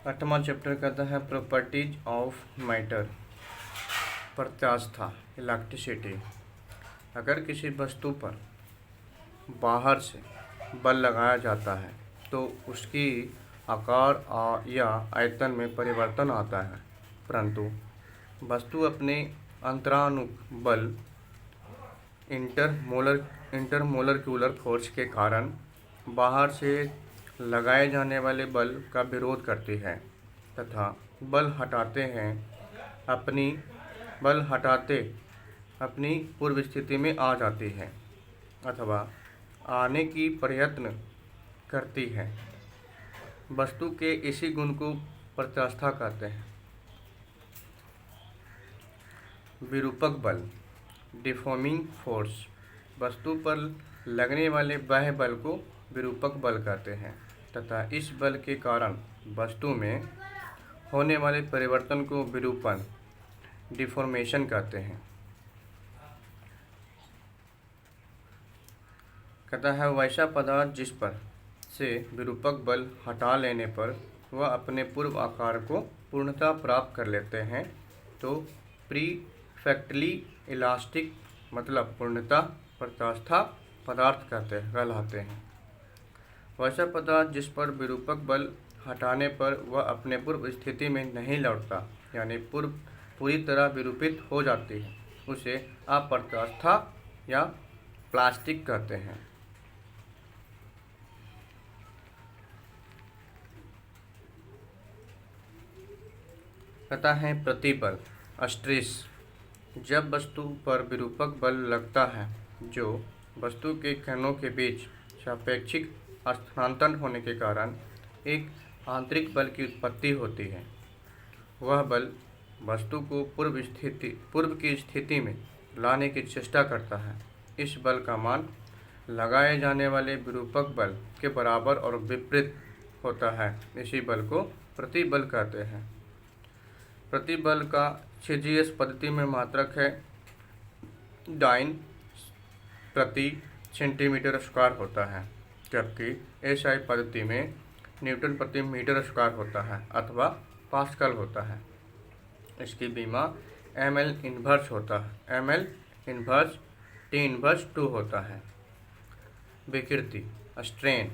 8वां chapter कहता है properties of matter. प्रत्यास्था electricity. अगर किसी वस्तु पर बाहर से बल लगाया जाता है तो उसकी आकार या आयतन में परिवर्तन आता है, परंतु वस्तु अपने अंतरानुक बल इंटरमोलक्यूलर फोर्स के कारण बाहर से लगाए जाने वाले बल का विरोध करती है तथा बल हटाते अपनी पूर्व स्थिति में आ जाती है अथवा आने की प्रयत्न करती है। वस्तु के इसी गुण को प्रत्यास्था कहते हैं। विरूपक बल डिफॉर्मिंग फोर्स। वस्तु पर लगने वाले बाह्य बल को विरूपक बल कहते हैं तथा इस बल के कारण वस्तु में होने वाले परिवर्तन को विरूपण डिफॉर्मेशन कहते हैं। कहता है वैसा पदार्थ जिस पर से विरूपक बल हटा लेने पर वह अपने पूर्व आकार को पूर्णतः प्राप्त कर लेते हैं तो प्रीफेक्टली इलास्टिक मतलब पूर्णतः प्रत्यास्था पदार्थ कहलाते हैं। वैसा पदार्थ जिस पर विरूपक बल हटाने पर वह अपने पूर्व स्थिति में नहीं लौटता यानी पूरी तरह विरूपित हो जाती है, उसे अप्रत्यास्था या प्लास्टिक कहते हैं। कहता है प्रतिबल स्ट्रेस। जब वस्तु पर विरूपक बल लगता है जो वस्तु के कणों के बीच सापेक्षिक स्थानांतरण होने के कारण एक आंतरिक बल की उत्पत्ति होती है। वह बल वस्तु को पूर्व की स्थिति में लाने की चेष्टा करता है। इस बल का मान लगाए जाने वाले विरूपक बल के बराबर और विपरीत होता है। इसी बल को प्रतिबल कहते हैं। प्रतिबल का CGS पद्धति में मात्रक है डाइन प्रति सेंटीमीटर स्क्वायर होता है, जबकि SI पद्धति में न्यूटन प्रति मीटर स्क्वायर होता है अथवा पास्कल होता है। इसकी बीमा ml इन्वर्स होता है, ml इन्वर्स T इन्वर्स 2 होता है। विकृति स्ट्रेन।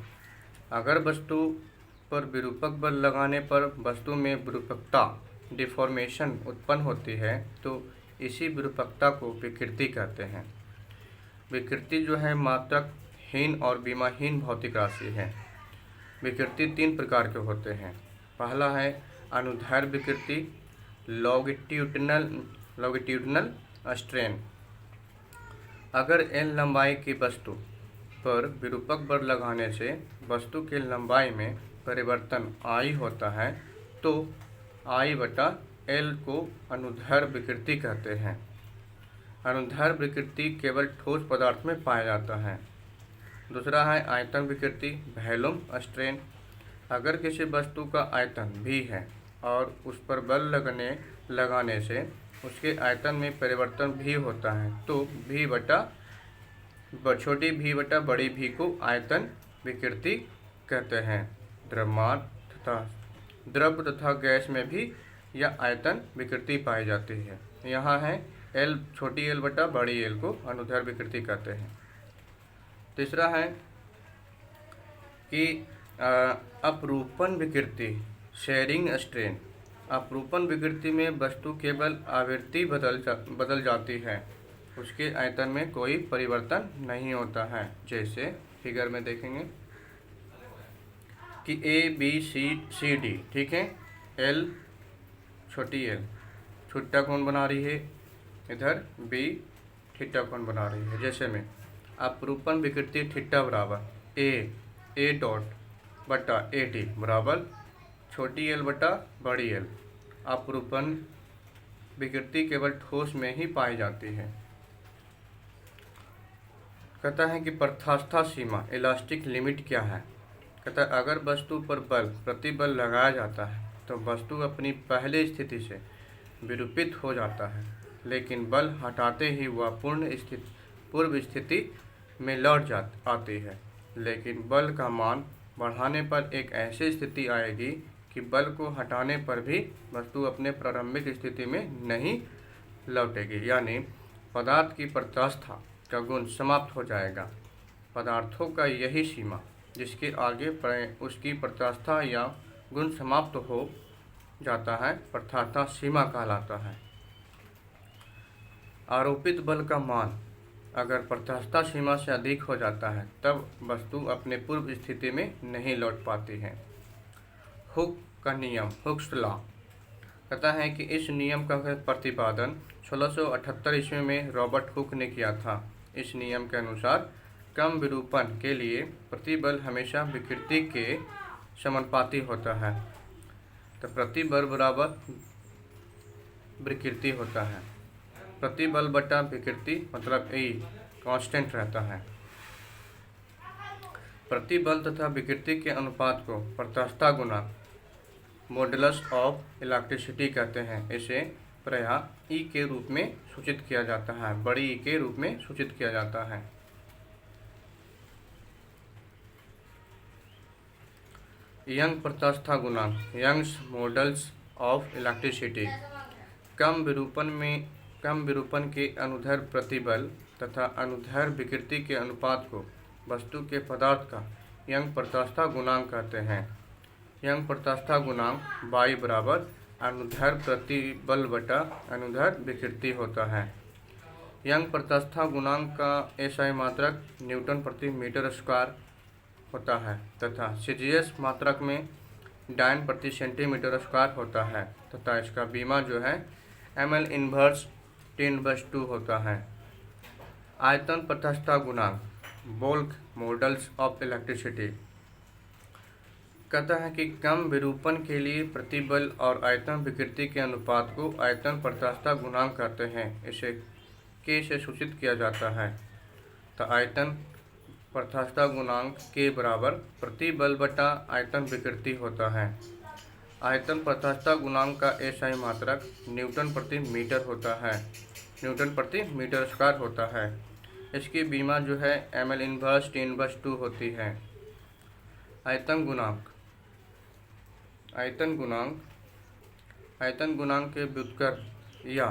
अगर वस्तु पर विरूपक बल लगाने पर वस्तु में विरूपकता डिफॉर्मेशन उत्पन्न होती है तो इसी विरूपकता को विकृति कहते हैं। विकृति जो है मात्रक हीन और बीमाहीन भौतिक राशि है। विकृति 3 प्रकार के होते हैं। पहला है अनुदैर्ध्य विकृति लॉन्गिट्यूडिनल स्ट्रेन। अगर L लंबाई की वस्तु पर विरूपक बल लगाने से वस्तु के लंबाई में परिवर्तन I होता है तो I/L को अनुदैर्ध्य विकृति कहते हैं। अनुदैर्ध्य विकृति केवल ठोस पदार्थ में पाया जाता है। दूसरा है आयतन विकृति वॉल्यूम स्ट्रेन। अगर किसी वस्तु का आयतन V है और उस पर बल लगाने से उसके आयतन में परिवर्तन भी होता है तो छोटी v बड़ी V को आयतन विकृति कहते हैं। द्रव तथा गैस में भी यह आयतन विकृति पाई जाती है। यहाँ है छोटी L बड़ी L को अनुदैर्ध्य विकृति कहते हैं। तीसरा है कि अपरूपण विकृति शेयरिंग स्ट्रेन। अपरूपण विकृति में वस्तु केवल आवृत्ति बदल जाती है, उसके आयतन में कोई परिवर्तन नहीं होता है। जैसे फिगर में देखेंगे कि ABCD, ठीक है, L छोटी L थीटा कोण बना रही है, इधर B थीटा कोण बना रही है। जैसे में अपरूपण विकृति थीटा बराबर A डॉट बटा AD बराबर छोटी L बटा बड़ी L। अपरूपण विकृति केवल ठोस में ही पाई जाती है। कहता है कि प्रत्यास्था सीमा इलास्टिक लिमिट क्या है। कहता है अगर वस्तु पर प्रतिबल लगाया जाता है तो वस्तु अपनी पहले स्थिति से विरूपित हो जाता है, लेकिन बल हटाते ही वह पूर्व स्थिति में लौट आती है। लेकिन बल का मान बढ़ाने पर एक ऐसी स्थिति आएगी कि बल को हटाने पर भी वस्तु अपने प्रारंभिक स्थिति में नहीं लौटेगी, यानी पदार्थ की प्रत्यास्था का गुण समाप्त हो जाएगा। पदार्थों का यही सीमा जिसके आगे उसकी प्रत्यास्था या गुण समाप्त हो जाता है प्रत्यास्था सीमा कहलाता है। आरोपित बल का मान अगर प्रत्यास्था सीमा से अधिक हो जाता है तब वस्तु अपने पूर्व स्थिति में नहीं लौट पाती है। हुक का नियम, हुक्स लॉ, कहता है कि इस नियम का प्रतिपादन 1678 ईस्वी में रॉबर्ट हुक ने किया था। इस नियम के अनुसार कम विरूपण के लिए प्रतिबल हमेशा विकृति के समानुपाती होता है। तो प्रतिबल बराबर विकृति होता है। प्रतिबल बटा विकृति मतलब E कांस्टेंट रहता है। प्रतिबल तथा विकृति के अनुपात को प्रत्यास्था गुणांक मॉडुलस ऑफ इलास्टिसिटी कहते हैं। इसे प्रायः E के रूप में सूचित किया जाता है, बड़ी E के रूप में सूचित किया जाता है। यंग प्रत्यास्था गुणांक, यंग्स मॉडल्स ऑफ इलास्टिसिटी, कम विरूपण के अनुदैर्ध्य प्रतिबल तथा अनुदैर्ध्य विकृति के अनुपात को वस्तु के पदार्थ का यंग प्रत्यास्था गुणांक कहते हैं। यंग प्रत्यास्था गुणांक y बराबर अनुदैर्ध्य प्रतिबल बटा अनुदैर्ध्य विकृति होता है। यंग प्रत्यास्था गुणांक का SI मात्रक न्यूटन प्रति मीटर स्क्वायर होता है तथा CGS मात्रक में डायन प्रति सेंटीमीटर स्क्वायर होता है तथा इसका बीमा जो है ml इनवर्स 10/2 होता है। आयतन प्रत्यास्था गुणांक, बोल्क मॉडल्स ऑफ इलेक्ट्रिसिटी, कहता है कि कम विरूपण के लिए प्रतिबल और आयतन विकृति के अनुपात को आयतन प्रत्यास्था गुणांक कहते हैं। इसे K से सूचित किया जाता है। तो आयतन प्रत्यास्था गुणांक K बराबर प्रतिबल बटा आयतन विकृति होता है। आयतन प्रत्यास्था गुणांक का SI मात्रक न्यूटन प्रति मीटर होता है, न्यूटन प्रति मीटर स्क्वायर होता है। इसकी बीमा जो है ml इनवर्स 10/2 होती है। आयतन गुणांक, आयतन गुणांक के व्युत्क्रम या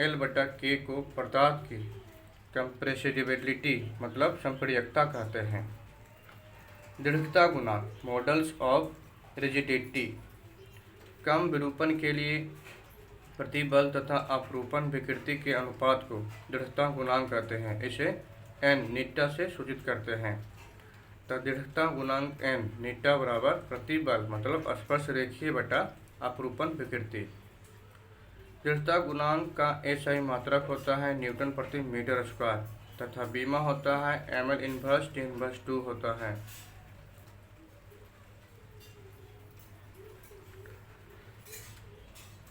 L/K को पदार्थ की कंप्रेसिबिलिटी मतलब संप्रेयकता कहते हैं। दृढ़ता गुणांक, मॉडल्स ऑफ रिजिडिटी, कम विरूपण के लिए प्रतिबल तथा अपरूपण विकृति के अनुपात को दृढ़ता गुणांक कहते हैं। इसे n नीटा से सूचित करते हैं। तो दृढ़ता गुणांक n नीटा बराबर प्रतिबल मतलब स्पर्श रेखीय बटा अपरूपण विकृति। दृढ़ता गुणांक का SI मात्रक होता है न्यूटन प्रति मीटर स्क्वायर तथा बीमा होता है ml इनवर्स 10/2 होता है।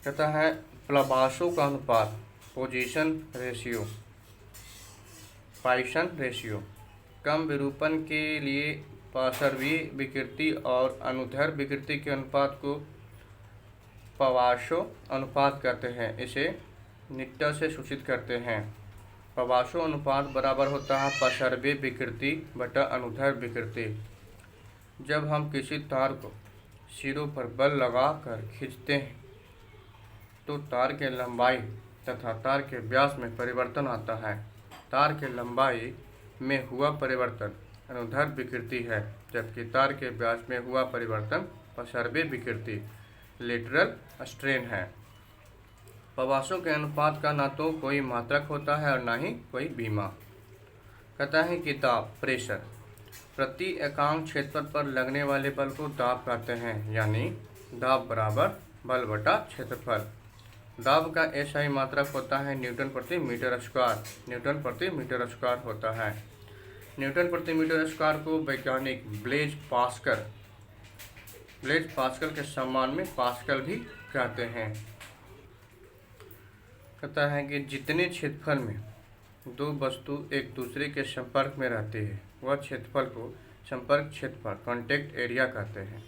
कहता है प्लबासों का अनुपात, पोजीशन रेशियो, पॉइसन रेशियो, कम विरूपण के लिए पार्श्वीय विकृति और अनुदैर्ध्य विकृति के अनुपात को पवासो अनुपात कहते हैं। इसे निट्टा से सूचित करते हैं। पवासो अनुपात बराबर होता है पार्श्वीय विकृति बटा अनुदैर्ध्य विकृति। जब हम किसी तार को सिरों पर बल लगाकर खींचते हैं तो तार के लंबाई तथा तार के व्यास में परिवर्तन आता है। तार के लंबाई में हुआ परिवर्तन अनुदैर्ध्य विकृति है, जबकि तार के व्यास में हुआ परिवर्तन पार्श्वीय विकृति लेटरल स्ट्रेन है। पवासों के अनुपात का ना तो कोई मात्रक होता है और ना ही कोई बीमा। कहता है कि दाब, प्रेशर, प्रति एकांक क्षेत्रफल पर लगने वाले बल को दाब कहते हैं, यानी दाब बराबर बल बटा क्षेत्रफल। दाब का SI मात्रक होता है न्यूटन प्रति मीटर स्क्वायर, न्यूटन प्रति मीटर स्क्वायर होता है। न्यूटन प्रति मीटर स्क्वायर को वैज्ञानिक ब्लेज पास्कल के सम्मान में पास्कल भी कहते हैं। कहता है कि जितने क्षेत्रफल में दो वस्तु एक दूसरे के संपर्क में रहती है वह क्षेत्रफल को संपर्क क्षेत्रफल कॉन्टैक्ट एरिया कहते हैं।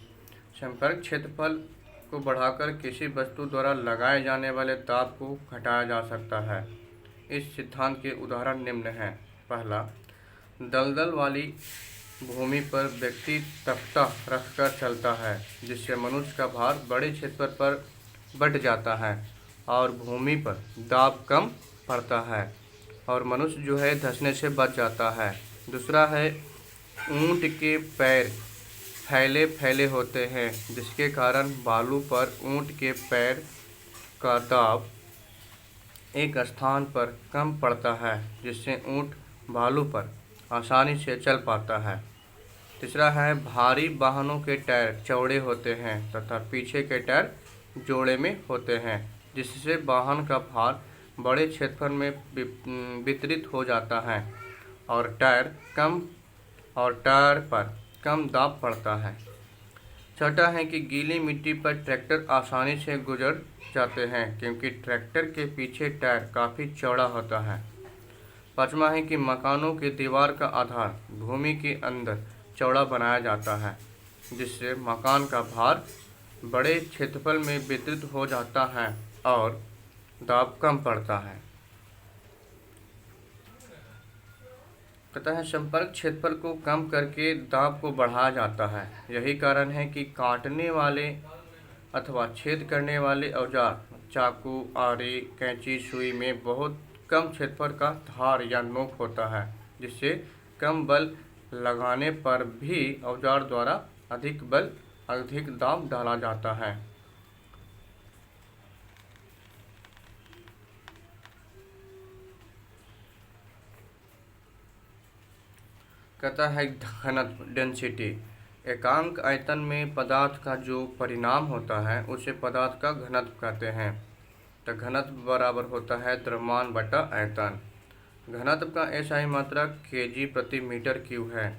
संपर्क क्षेत्रफल को बढ़ाकर किसी वस्तु द्वारा लगाए जाने वाले दाब को घटाया जा सकता है। इस सिद्धांत के उदाहरण निम्न हैं। पहला, दलदल वाली भूमि पर व्यक्ति तख्ता रखकर चलता है, जिससे मनुष्य का भार बड़े क्षेत्र पर बढ़ जाता है और भूमि पर दाब कम पड़ता है और मनुष्य जो है धंसने से बच जाता है। दूसरा है ऊंट के पैर फैले फैले होते हैं, जिसके कारण बालू पर ऊंट के पैर का दाब एक स्थान पर कम पड़ता है, जिससे ऊंट बालू पर आसानी से चल पाता है। तीसरा है भारी वाहनों के टायर चौड़े होते हैं तथा पीछे के टायर जोड़े में होते हैं, जिससे वाहन का भार बड़े क्षेत्रफल में वितरित हो जाता है और टायर पर कम दाब पड़ता है। छठा है कि गीली मिट्टी पर ट्रैक्टर आसानी से गुजर जाते हैं, क्योंकि ट्रैक्टर के पीछे टायर काफ़ी चौड़ा होता है। पाँचवा है कि मकानों की दीवार का आधार भूमि के अंदर चौड़ा बनाया जाता है, जिससे मकान का भार बड़े क्षेत्रफल में वितरित हो जाता है और दाब कम पड़ता है। कहता है संपर्क क्षेत्रफल को कम करके दाब को बढ़ाया जाता है। यही कारण है कि काटने वाले अथवा छेद करने वाले औजार चाकू, आरी, कैंची, सुई में बहुत कम क्षेत्रफल का धार या नोक होता है, जिससे कम बल लगाने पर भी औजार द्वारा अधिक दाब डाला जाता है। कहता है घनत्व डेंसिटी, एकांक आयतन में पदार्थ का जो परिणाम होता है उसे पदार्थ का घनत्व कहते हैं। तो घनत्व बराबर होता है द्रव्यमान बटा आयतन। घनत्व का एसआई मात्रक केजी प्रति मीटर क्यूब है।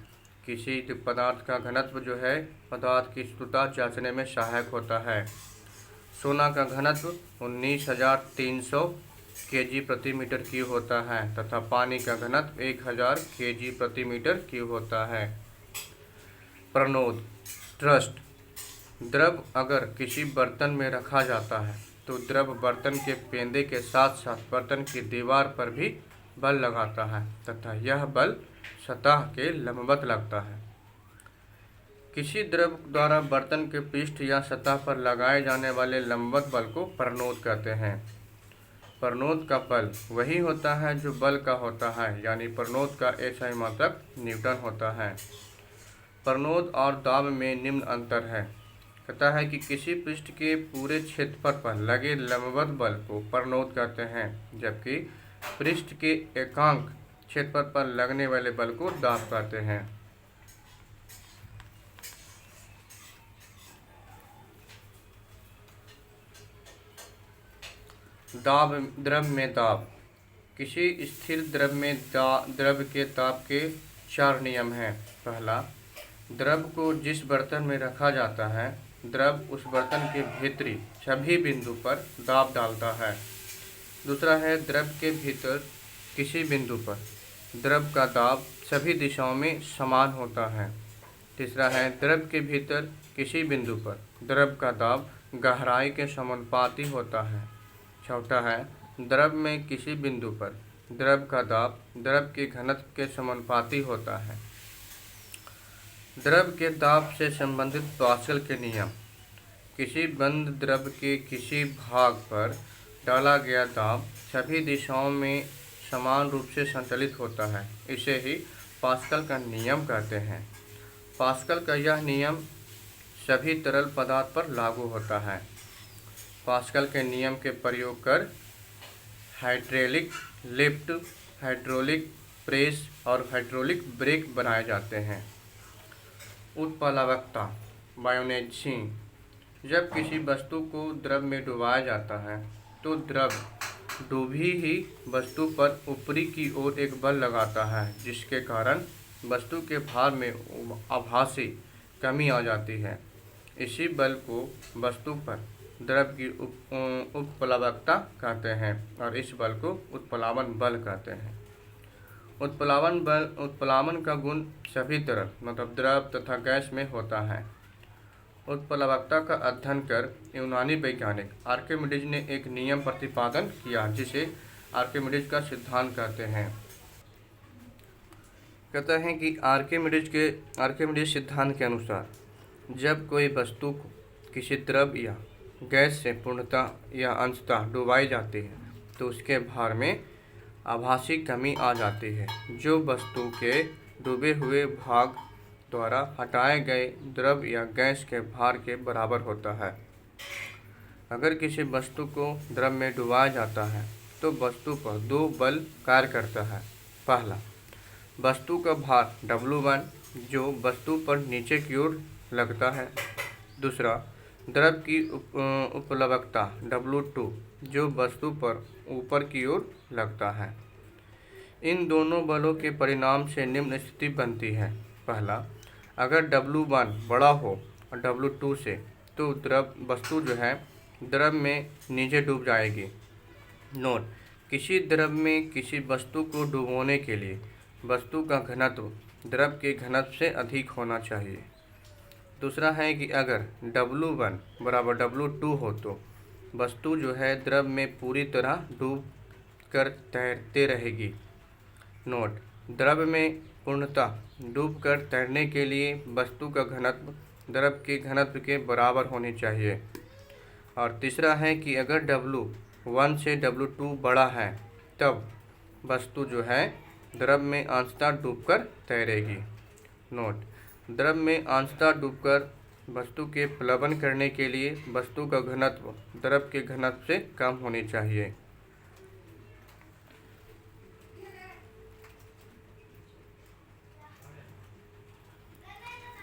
किसी पदार्थ का घनत्व जो है पदार्थ की शुद्धता जांचने में सहायक होता है। सोना का घनत्व 19,300 केजी प्रति मीटर क्यूब होता है तथा पानी का घनत्व 1000 केजी प्रति मीटर क्यूब होता है। प्रणोद ट्रस्ट, द्रव अगर किसी बर्तन में रखा जाता है तो द्रव बर्तन के पेंदे के साथ साथ बर्तन की दीवार पर भी बल लगाता है तथा यह बल सतह के लंबवत लगता है। किसी द्रव द्वारा बर्तन के पृष्ठ या सतह पर लगाए जाने वाले लंबवत बल को प्रणोद कहते हैं। प्रणोद का बल वही होता है जो बल का होता है, यानी प्रणोद का एसआई मात्रक न्यूटन होता है। प्रणोद और दाब में निम्न अंतर है। कहता है कि किसी पृष्ठ के पूरे क्षेत्रफल पर लगे लंबवत बल को प्रणोद कहते हैं, जबकि पृष्ठ के एकांक क्षेत्रफल पर लगने वाले बल को दाब कहते हैं। द्रव में दाब, किसी स्थिर द्रव में द्रव के दाब के 4 नियम हैं। पहला, द्रव को जिस बर्तन में रखा जाता है द्रव उस बर्तन के भीतरी सभी बिंदु पर दाब डालता है। दूसरा है द्रव के भीतर किसी बिंदु पर द्रव का दाब सभी दिशाओं में समान होता है। तीसरा है द्रव के भीतर किसी बिंदु पर द्रव का दाब गहराई के समानुपाती होता है। चौथा है द्रव में किसी बिंदु पर द्रव का दाब द्रव के घनत्व के समानुपाती होता है। द्रव के दाब से संबंधित पास्कल के नियम, किसी बंद द्रव के किसी भाग पर डाला गया दाब सभी दिशाओं में समान रूप से संचालित होता है, इसे ही पास्कल का नियम कहते हैं। पास्कल का यह नियम सभी तरल पदार्थ पर लागू होता है। पास्कल के नियम के प्रयोग कर हाइड्रोलिक लिफ्ट, हाइड्रोलिक प्रेस और हाइड्रोलिक ब्रेक बनाए जाते हैं। उत्प्लावकता बायोनेजिंग, जब किसी वस्तु को द्रव में डुबाया जाता है तो द्रव डूबी ही वस्तु पर ऊपरी की ओर एक बल लगाता है, जिसके कारण वस्तु के भार में आभासी कमी आ जाती है। इसी बल को वस्तु पर द्रव की उत्प्लावकता कहते हैं और इस बल को उत्प्लावन बल कहते हैं। उत्प्लावन का गुण सभी तरल मतलब द्रव तथा गैस में होता है। उत्प्लावकता का अध्ययन कर यूनानी वैज्ञानिक आर्किमिडीज ने एक नियम प्रतिपादन किया, जिसे आर्किमिडीज का सिद्धांत कहते हैं। कहता है कि आर्किमिडीज सिद्धांत के अनुसार जब कोई वस्तु को किसी द्रव या गैस से पूर्णतः या अंशतः डुबाई जाती है तो उसके भार में आभासी कमी आ जाती है, जो वस्तु के डूबे हुए भाग द्वारा हटाए गए द्रव या गैस के भार के बराबर होता है। अगर किसी वस्तु को द्रव में डुबाया जाता है तो वस्तु पर दो बल कार्य करता है। पहला, वस्तु का भार W1 जो वस्तु पर नीचे की ओर लगता है। दूसरा, द्रव की उपलब्धता W2 जो वस्तु पर ऊपर की ओर लगता है। इन दोनों बलों के परिणाम से निम्न स्थिति बनती है। पहला, अगर W1 बड़ा हो और W2 से तो द्रव वस्तु जो है द्रव में नीचे डूब जाएगी। नोट, किसी द्रव में किसी वस्तु को डुबोने के लिए वस्तु का घनत्व द्रव के घनत्व से अधिक होना चाहिए। दूसरा है कि अगर W1 बराबर W2 हो तो वस्तु जो है द्रव में पूरी तरह डूब कर तैरते रहेगी। नोट, द्रव में पूर्णतः डूबकर तैरने के लिए वस्तु का घनत्व द्रव के घनत्व के बराबर होनी चाहिए। और तीसरा है कि अगर W1 से W2 बड़ा है तब वस्तु जो है द्रव में अंशतः डूबकर तैरेगी। नोट, द्रव में अंशतः डूबकर वस्तु के प्लवन करने के लिए वस्तु का घनत्व द्रव के घनत्व से कम होनी चाहिए।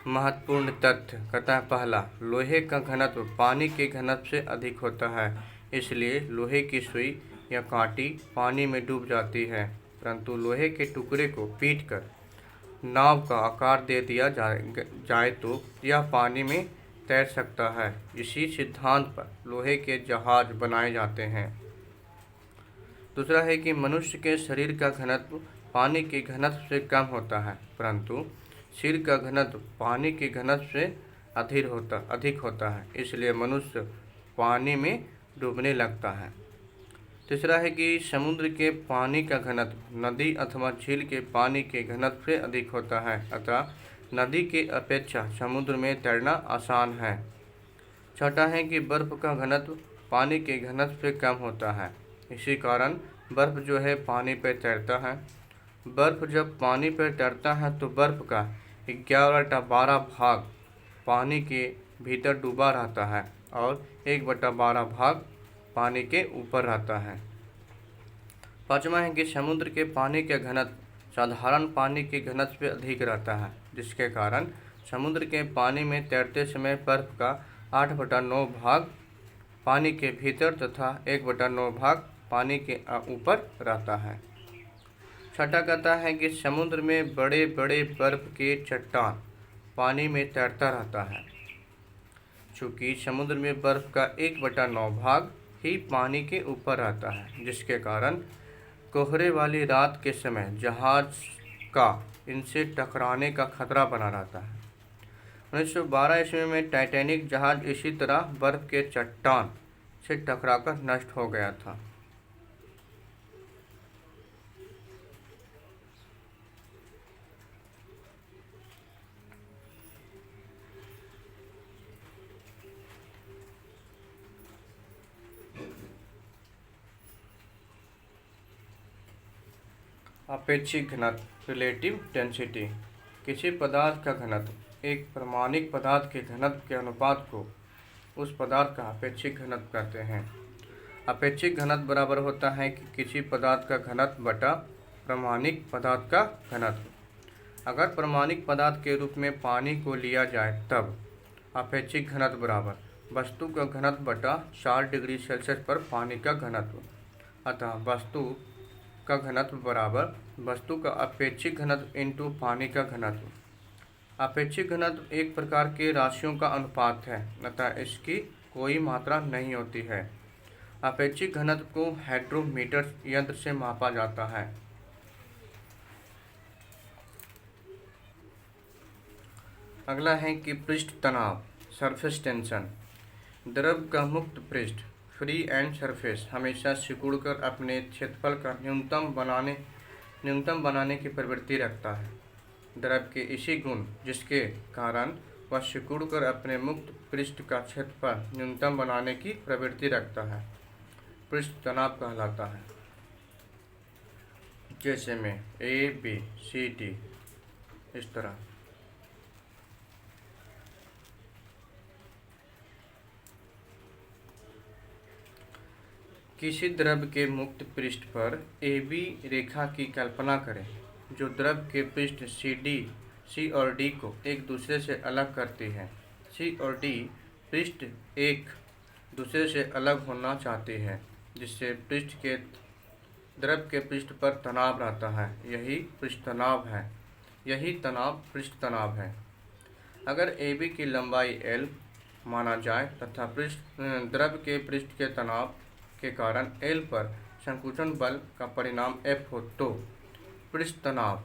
महत्वपूर्ण तथ्य कहता है, पहला, लोहे का घनत्व पानी के घनत्व से अधिक होता है, इसलिए लोहे की सुई या कांटी पानी में डूब जाती है, परंतु लोहे के टुकड़े को पीटकर नाव का आकार दे दिया जाए तो यह पानी में तैर सकता है। इसी सिद्धांत पर लोहे के जहाज बनाए जाते हैं। दूसरा है कि मनुष्य के शरीर का घनत्व पानी के घनत्व से कम होता है, परंतु सिर का घनत्व पानी के घनत्व से अधिक होता है, इसलिए मनुष्य पानी में डूबने लगता है। तीसरा है कि समुद्र के पानी का घनत्व नदी अथवा झील के पानी के घनत्व से अधिक होता है, अतः नदी के अपेक्षा समुद्र में तैरना आसान है। छठा है कि बर्फ का घनत्व पानी के घनत्व से कम होता है, इसी कारण बर्फ जो है पानी पर तैरता है। बर्फ जब पानी पर तैरता है तो बर्फ का 11/12 भाग पानी के भीतर डूबा रहता है और 1/12 भाग पानी के ऊपर रहता है। पाँचवा है कि समुद्र के पानी का घनत्व साधारण पानी के घनत्व से अधिक रहता है, जिसके कारण समुद्र के पानी में तैरते समय बर्फ का 8/9 भाग पानी के भीतर तथा 1/9 भाग पानी के ऊपर रहता है। छठा कहता है कि समुद्र में बड़े बड़े बर्फ के चट्टान पानी में तैरता रहता है। चूँकि समुद्र में बर्फ का 1/9 भाग ही पानी के ऊपर रहता है, जिसके कारण कोहरे वाली रात के समय जहाज का इनसे टकराने का खतरा बना रहता है। 1912 ईस्वी में टाइटैनिक जहाज इसी तरह बर्फ के चट्टान से टकराकर नष्ट हो गया था। अपेक्षिक घनत्व रिलेटिव डेंसिटी। किसी पदार्थ का घनत्व एक प्रामाणिक पदार्थ के घनत्व के अनुपात को उस पदार्थ का अपेक्षिक घनत्व कहते हैं। अपेक्षिक घनत्व बराबर होता है कि किसी पदार्थ का घनत्व बटा प्रामाणिक पदार्थ का घनत्व। अगर प्रामाणिक पदार्थ के रूप में पानी को लिया जाए तब अपेक्षिक घनत्व बराबर वस्तु का घनत्व बटा 4 डिग्री सेल्सियस पर पानी का घनत्व। अतः वस्तु का घनत्व बराबर वस्तु का अपेक्षिक घनत्व इंटू पानी का घनत्व। अपेक्षिक घनत्व एक प्रकार के राशियों का अनुपात है, अतः इसकी कोई मात्रा नहीं होती है। अपेक्षिक घनत्व को हाइड्रोमीटर यंत्र से मापा जाता है। अगला है कि पृष्ठ तनाव सरफेस टेंशन। द्रव का मुक्त पृष्ठ फ्री एंड सरफेस हमेशा सिकुड़कर अपने क्षेत्रफल का न्यूनतम बनाने की प्रवृत्ति रखता है। द्रव के इसी गुण जिसके कारण वह सिकुड़कर अपने मुक्त पृष्ठ का क्षेत्रफल न्यूनतम बनाने की प्रवृत्ति रखता है, पृष्ठ तनाव कहलाता है। जैसे में ABCD इस तरह। किसी द्रव के मुक्त पृष्ठ पर AB रेखा की कल्पना करें, जो द्रव के पृष्ठ C और D को एक दूसरे से अलग करती है। C और D पृष्ठ एक दूसरे से अलग होना चाहती है, जिससे द्रव के पृष्ठ पर तनाव रहता है। यही पृष्ठ तनाव है। यही तनाव पृष्ठ तनाव है। अगर AB की लंबाई L माना जाए तथा द्रव के पृष्ठ के तनाव के कारण L पर संकुचन बल का परिणाम F हो, तो पृष्ठ तनाव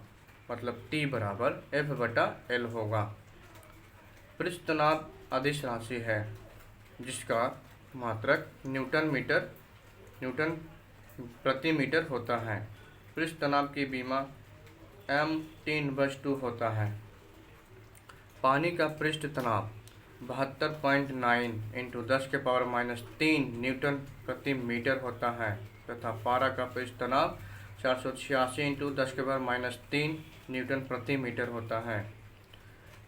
मतलब T बराबर F/L होगा। पृष्ठ तनाव अदिश राशि है, जिसका मात्रक न्यूटन प्रति मीटर होता है। पृष्ठ तनाव की विमा m/T होता है। पानी का पृष्ठ तनाव 72.9 × 10⁻³ न्यूटन प्रति मीटर होता है तथा पारा का पृष्ठ तनाव 486 × 10⁻³ न्यूटन प्रति मीटर होता है।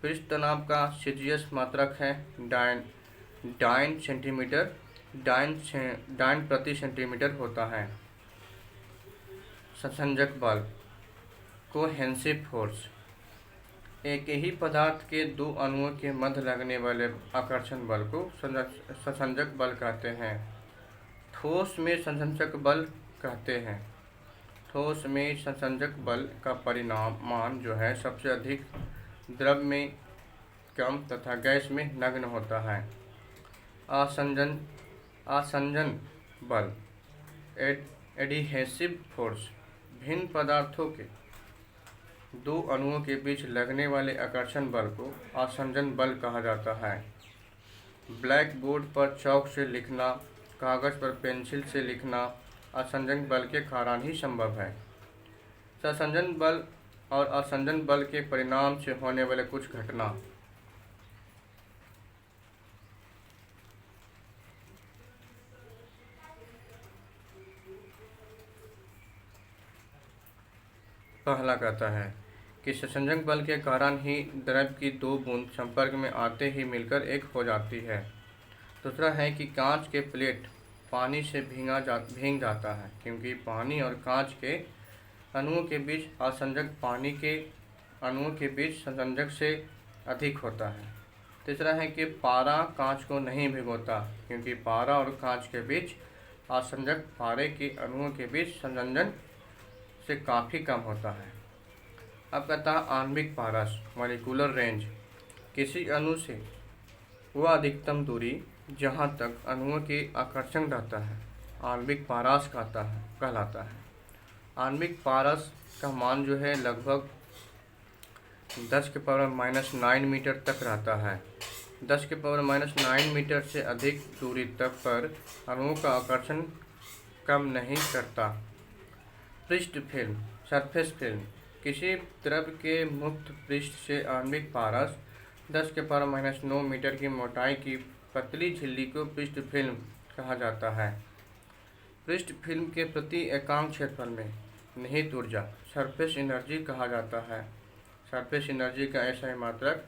पृष्ठ तनाव का CGS मात्रक है डाइन प्रति सेंटीमीटर होता है। संसंजक बल कोहेसिव फोर्स एक ही पदार्थ के दो अणुओं के मध्य लगने वाले आकर्षण बल को संसंजक बल कहते हैं। ठोस में संसंजक बल कहते हैं। ठोस में संसंजक बल का मान जो है सबसे अधिक द्रव में कम तथा गैस में नग्न होता है। आसंजन बल एडिहेसिव फोर्स भिन्न पदार्थों के दो अणुओं के बीच लगने वाले आकर्षण बल को आसंजन बल कहा जाता है। ब्लैक बोर्ड पर चौक से लिखना, कागज पर पेंसिल से लिखना आसंजन बल के कारण ही संभव है। संसंजन बल और आसंजन बल के परिणाम से होने वाले कुछ घटना। पहला कहता है कि संसंजक बल के कारण ही द्रव की दो बूंद संपर्क में आते ही मिलकर एक हो जाती है। दूसरा है कि कांच के प्लेट पानी से भीग जाता है, क्योंकि पानी और कांच के अणुओं के बीच आसंजक पानी के अणुओं के बीच संसंजक से अधिक होता है। तीसरा है कि पारा कांच को नहीं भिगोता, क्योंकि पारा और कांच के बीच आसंजक पारे के अणुओं के बीच संसंजन से काफ़ी कम होता है। अब कहता है आणविक पारस मॉलिक्यूलर रेंज किसी अणु से वह अधिकतम दूरी जहाँ तक अणुओं के आकर्षण रहता है आणविक पारस कहलाता है। आणविक पारस का मान जो है लगभग 10⁻⁹ मीटर तक रहता है। 10⁻⁹ मीटर से अधिक दूरी तक पर अणुओं का आकर्षण कम नहीं करता। पृष्ठ फिल्म सरफेस फिल्म किसी द्रव के मुक्त पृष्ठ से आणविक पारस 10⁻⁹ मीटर की मोटाई की पतली झिल्ली को पृष्ठ फिल्म कहा जाता है। पृष्ठ फिल्म के प्रति एकांक क्षेत्रफल में निहित ऊर्जा सरफेस एनर्जी कहा जाता है। सरफेस एनर्जी का ऐसा ही मात्रक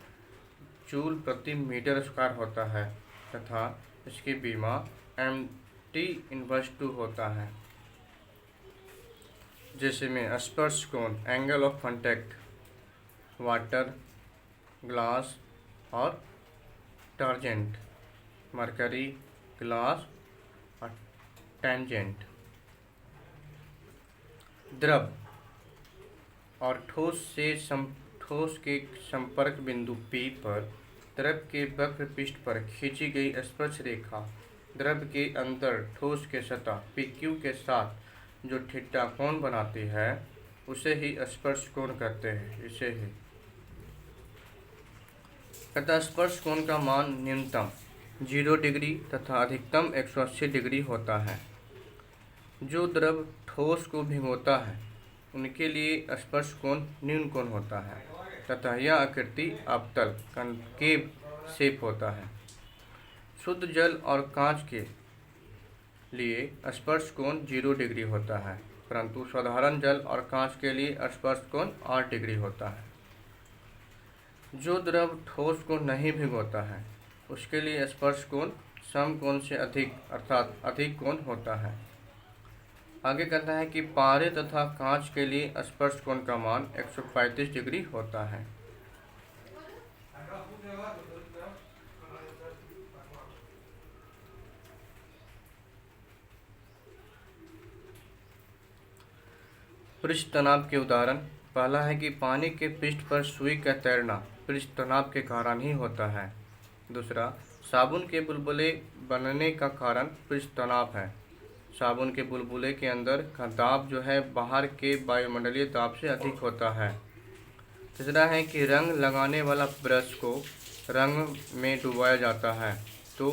जूल प्रति मीटर स्क्वायर होता है तथा इसकी विमा mt/2 होता है। जैसे में स्पर्श कोण angle of contact, water, glass और टार्जेंट, मरकरी, ग्लास और टेंजेंट। द्रव और ठोस के संपर्क बिंदु P पर द्रव के वक्र पृष्ठ पर खींची गई स्पर्श रेखा द्रव के अंदर ठोस के सतह PQ के साथ जो थीटा कोण बनाती है उसे ही स्पर्श कोण कहते हैं। इसे ही तथा स्पर्श कोण का मान न्यूनतम 0 डिग्री तथा अधिकतम 180 डिग्री होता है। जो द्रव ठोस को भिगोता है उनके लिए स्पर्श कोण न्यून कोण होता है। तथा यह आकृति अवतल कनकेव शेप होता है। शुद्ध जल और कांच के लिए स्पर्श कोण 0 डिग्री होता है, परंतु साधारण जल और कांच के लिए स्पर्श कोण 8 डिग्री होता है। जो द्रव ठोस को नहीं भिगोता है उसके लिए स्पर्श कोण समकोण से अधिक अर्थात अधिक कोण होता है। आगे कहता है कि पारे तथा कांच के लिए स्पर्श कोण का मान 135 डिग्री होता है। पृष्ठ तनाव के उदाहरण। पहला है कि पानी के पृष्ठ पर सुई का तैरना पृष्ठ तनाव के कारण ही होता है। दूसरा, साबुन के बुलबुले बनने का कारण पृष्ठ तनाव है। साबुन के बुलबुले के अंदर का दाब जो है बाहर के वायुमंडलीय दाब से अधिक होता है। तीसरा है कि रंग लगाने वाला ब्रश को रंग में डुबाया जाता है तो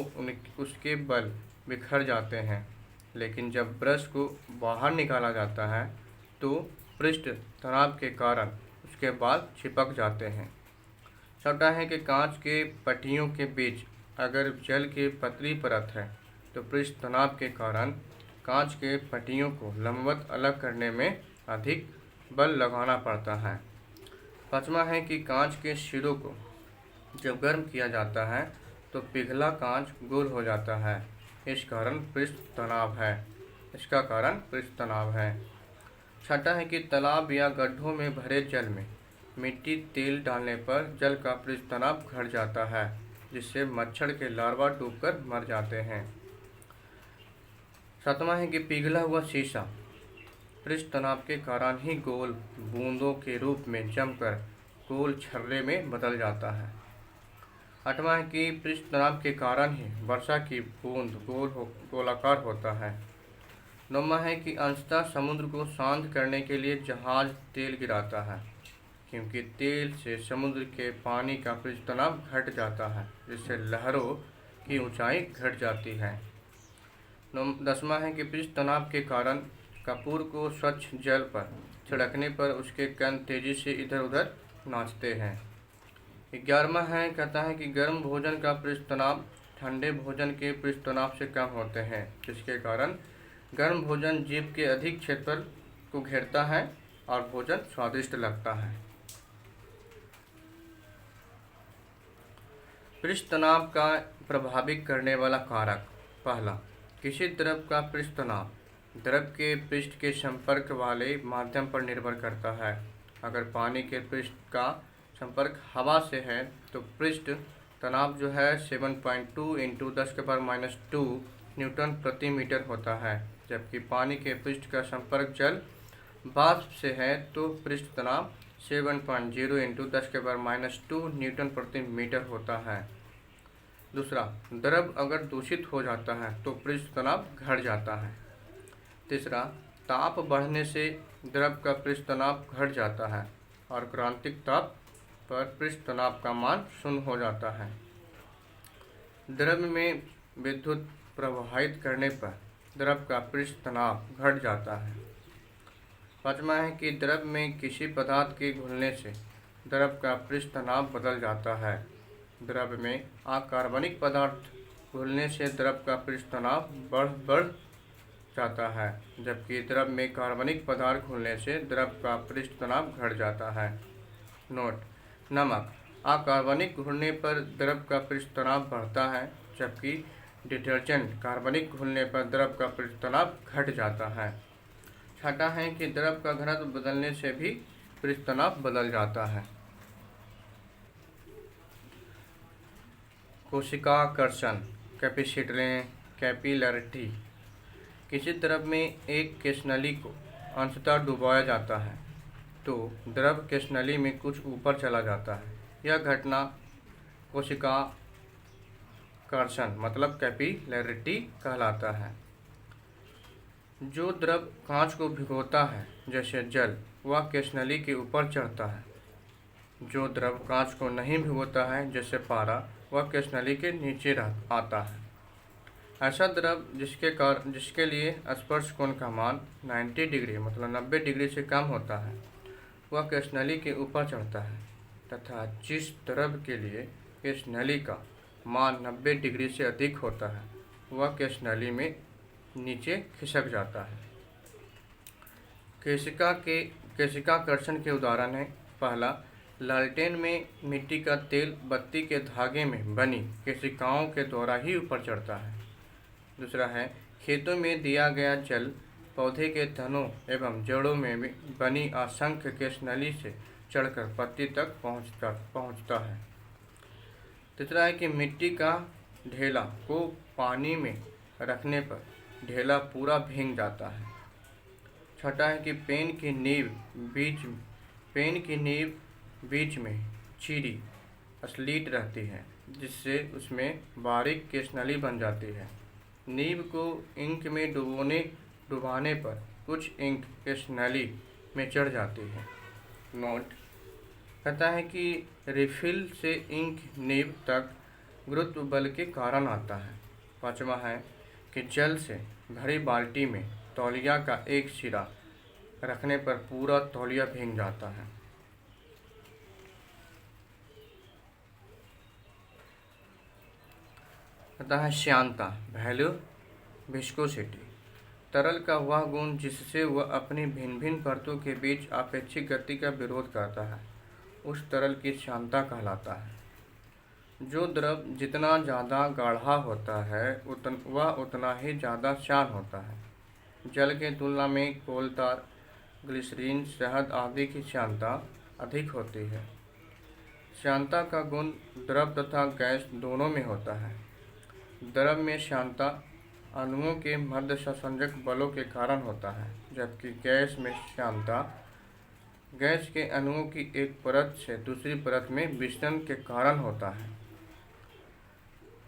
उसके बल बिखर जाते हैं, लेकिन जब ब्रश को बाहर निकाला जाता है तो पृष्ठ तनाव के कारण उसके बाल चिपक जाते हैं। चौथा है कि कांच के पट्टियों के बीच अगर जल की पतली परत है तो पृष्ठ तनाव के कारण कांच के पट्टियों को लंबवत अलग करने में अधिक बल लगाना पड़ता है। पाँचवा है कि कांच के सिरों को जब गर्म किया जाता है तो पिघला कांच गोल हो जाता है। इसका कारण पृष्ठ तनाव है। छठा है कि तालाब या गड्ढों में भरे जल में मिट्टी तेल डालने पर जल का पृष्ठ तनाव घट जाता है, जिससे मच्छर के लार्वा डूबकर मर जाते हैं। सातवां है कि पिघला हुआ शीशा पृष्ठ तनाव के कारण ही गोल बूंदों के रूप में जमकर गोल छर्रे में बदल जाता है। आठवां है कि पृष्ठ तनाव के कारण ही वर्षा की बूंद गोलाकार होता है। नौवां है कि अंशतः समुद्र को शांत करने के लिए जहाज तेल गिराता है, क्योंकि तेल से समुद्र के पानी का पृष्ठ तनाव घट जाता है, जिससे लहरों की ऊंचाई घट जाती है। 10वां है कि पृष्ठ तनाव के कारण कपूर को स्वच्छ जल पर छिड़कने पर उसके कण तेजी से इधर उधर नाचते हैं। 11वां है कहता है कि गर्म भोजन का पृष्ठ तनाव ठंडे भोजन के पृष्ठ तनाव से कम होते हैं, जिसके कारण गर्म भोजन जीभ के अधिक क्षेत्र को घेरता है और भोजन स्वादिष्ट लगता है। पृष्ठ तनाव का प्रभावित करने वाला कारक। पहला, किसी द्रव का पृष्ठ तनाव द्रव के पृष्ठ के संपर्क वाले माध्यम पर निर्भर करता है। अगर पानी के पृष्ठ का संपर्क हवा से है तो पृष्ठ तनाव जो है 7.2 × 10⁻² न्यूटन प्रति मीटर होता है, जबकि पानी के पृष्ठ का संपर्क जल वाष्प से है तो पृष्ठ तनाव 7.0 × 10⁻² न्यूटन प्रति मीटर होता है। दूसरा, द्रव अगर दूषित हो जाता है तो पृष्ठ तनाव घट जाता है। तीसरा, ताप बढ़ने से द्रव का पृष्ठ तनाव घट जाता है और क्रांतिक ताप पर पृष्ठ तनाव का मान 0 हो जाता है। द्रव में विद्युत प्रवाहित करने पर द्रव का पृष्ठ तनाव घट जाता है। पाँचवा है कि द्रव में किसी पदार्थ के घुलने से द्रव का पृष्ठ तनाव बदल जाता है। द्रव में अकार्बनिक पदार्थ घुलने से द्रव का पृष्ठ तनाव बढ़ जाता है, जबकि द्रव में कार्बनिक पदार्थ घुलने से द्रव का पृष्ठ तनाव घट जाता है। नोट: नमक अकार्बनिक घुलने पर द्रव का पृष्ठ तनाव बढ़ता है, जबकि डिटर्जेंट कार्बनिक घुलने पर द्रव का पृष्ठ तनाव घट जाता है। छठा है कि द्रव का घनत्व बदलने से भी पृष्ठ तनाव बदल जाता है। कोशिकाकर्षण कैपिलैरिटी। किसी द्रव में एक केशनली को अंशतः डुबाया जाता है तो द्रव केशनली में कुछ ऊपर चला जाता है। यह घटना कोशिकाकर्षण मतलब कैपिलैरिटी कहलाता है। जो द्रव कांच को भिगोता है जैसे जल, वह केशनली के ऊपर चढ़ता है। जो द्रव कांच को नहीं भिगोता है जैसे पारा, वह केशनली के नीचे आता है। ऐसा द्रव जिसके लिए स्पर्श कोण का मान 90 डिग्री मतलब 90 डिग्री से कम होता है, वह केशनली के ऊपर चढ़ता है। तथा जिस द्रव के लिए केश नली का मान 90 डिग्री से अधिक होता है वह केश नली में नीचे खिसक जाता है। केशिकाकर्षण के उदाहरण है, पहला, लालटेन में मिट्टी का तेल बत्ती के धागे में बनी केशिकाओं के द्वारा ही ऊपर चढ़ता है। दूसरा है, खेतों में दिया गया जल पौधे के तनों एवं जड़ों में बनी असंख्य केश नली से चढ़कर पत्ती तक पहुंचता है। तीसरा है कि मिट्टी का ढेला को पानी में रखने पर ढेला पूरा भीग जाता है। छठा है कि पेन की नींव बीच में चीरी स्लीट रहती है जिससे उसमें बारीक केशनली बन जाती है। नींव को इंक में डुबाने पर कुछ इंक केशनली में चढ़ जाती है। नोट कहता है कि रिफिल से इंक नींव तक गुरुत्व बल के कारण आता है। पांचवा है कि जल से भरी बाल्टी में तौलिया का एक सिरा रखने पर पूरा तौलिया भीग जाता है। कहता है श्यानता, वैल्यू विस्कोसिटी, तरल का वह गुण जिससे वह अपनी भिन्न भिन्न परतों के बीच आपेक्षिक गति का विरोध करता है उस तरल की श्यानता कहलाता है। जो द्रव जितना ज़्यादा गाढ़ा होता है वह उतना ही ज़्यादा श्यान होता है। जल के तुलना में कोल तार, ग्लिसरीन, शहद आदि की श्यानता अधिक होती है। श्यानता का गुण द्रव तथा गैस दोनों में होता है। द्रव में श्यानता अणुओं के मध्य संसंजक बलों के कारण होता है, जबकि गैस में श्यानता गैस के अणुओं की एक परत से दूसरी परत में विचलन के कारण होता है।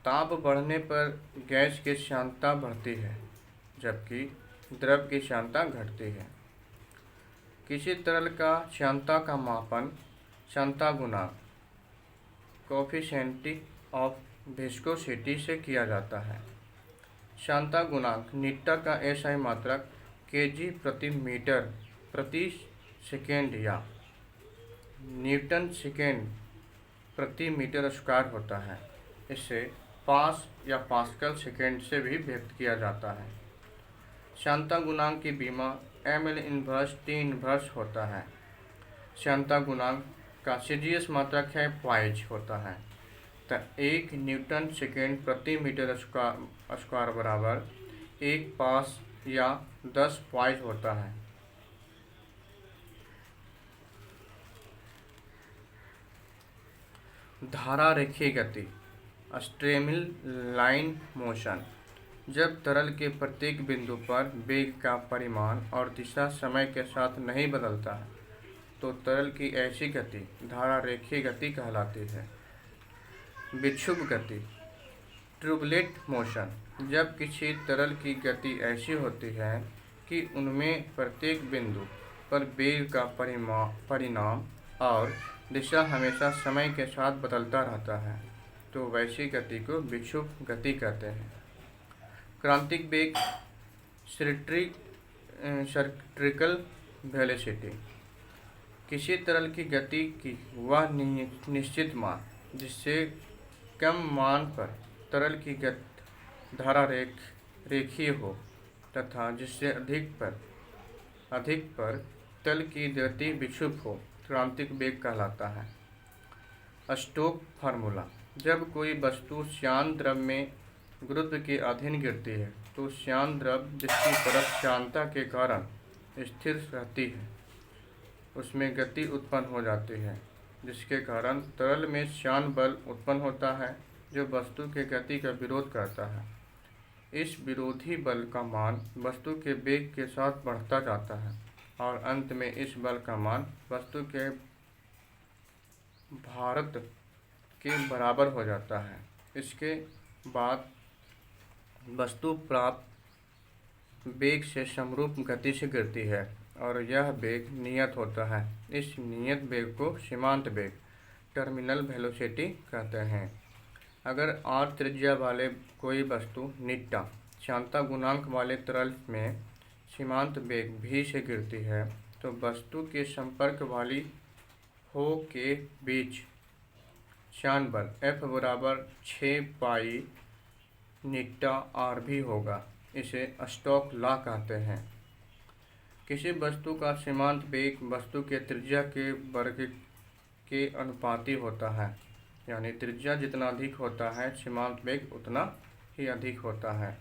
ताप बढ़ने पर गैस की श्यानता बढ़ती है जबकि द्रव की श्यानता घटती है। किसी तरल का श्यानता का मापन श्यानता गुणांक कोएफिशिएंट ऑफ विस्कोसिटी से किया जाता है। श्यानता गुणांक नीटा का एसआई मात्रक केजी प्रति मीटर प्रति सेकेंड या न्यूटन सेकेंड प्रति मीटर स्क्वायर होता है। इसे पास या पास्कल सेकेंड से भी व्यक्त किया जाता है। श्यानता गुणांक की बीमा ml इनवर्स T इनवर्स होता है। श्यानता गुणांक का सीजीएस मात्रक है पाइज होता है। तो 1 न्यूटन सेकेंड प्रति मीटर स्क्वायर बराबर 1 पास या 10 पाइज होता है। धारा रेखीय गति, स्ट्रीमलाइन लाइन मोशन, जब तरल के प्रत्येक बिंदु पर वेग का परिमाण और दिशा समय के साथ नहीं बदलता है तो तरल की ऐसी गति धारा रेखीय गति कहलाती है। विक्षुब्ध गति, ट्यूबलेट मोशन, जब किसी तरल की गति ऐसी होती है कि उनमें प्रत्येक बिंदु पर वेग का परिणाम और दिशा हमेशा समय के साथ बदलता रहता है तो वैसी गति को विक्षुब्ध गति कहते हैं। क्रांतिक वेग, सिलेंड्रिकल वेलोसिटी, किसी तरल की गति की वह निश्चित मान जिससे कम मान पर तरल की धारा रेखीय हो तथा जिससे अधिक पर तल की गति विक्षुब्ध हो, क्रांतिक वेग कहलाता है। स्टोक फार्मूला, जब कोई वस्तु श्यान द्रव में गुरुत्व के अधीन गिरती है तो श्यान द्रव जिसकी परत श्यानता के कारण स्थिर रहती है उसमें गति उत्पन्न हो जाती है, जिसके कारण तरल में श्यान बल उत्पन्न होता है जो वस्तु के गति का विरोध करता है। इस विरोधी बल का मान वस्तु के वेग के साथ बढ़ता जाता है और अंत में इस बल का मान वस्तु के भारांतर के बराबर हो जाता है। इसके बाद वस्तु प्राप्त वेग से समरूप गति से गिरती है और यह वेग नियत होता है। इस नियत वेग को सीमांत वेग टर्मिनल वेलोसिटी कहते हैं। अगर r त्रिज्या वाले कोई वस्तु नीटा श्यानता गुणांक वाले तरल में सीमांत वेग v से गिरती है तो वस्तु के संपर्क वाली सतहों के बीच श्यान बल F बराबर 6 पाई नीटा R भी होगा। इसे स्टोक्स लॉ कहते हैं। किसी वस्तु का सीमांत वेग वस्तु के त्रिज्या के वर्ग के अनुपाती होता है, यानी त्रिज्या जितना अधिक होता है सीमांत वेग उतना ही अधिक होता है।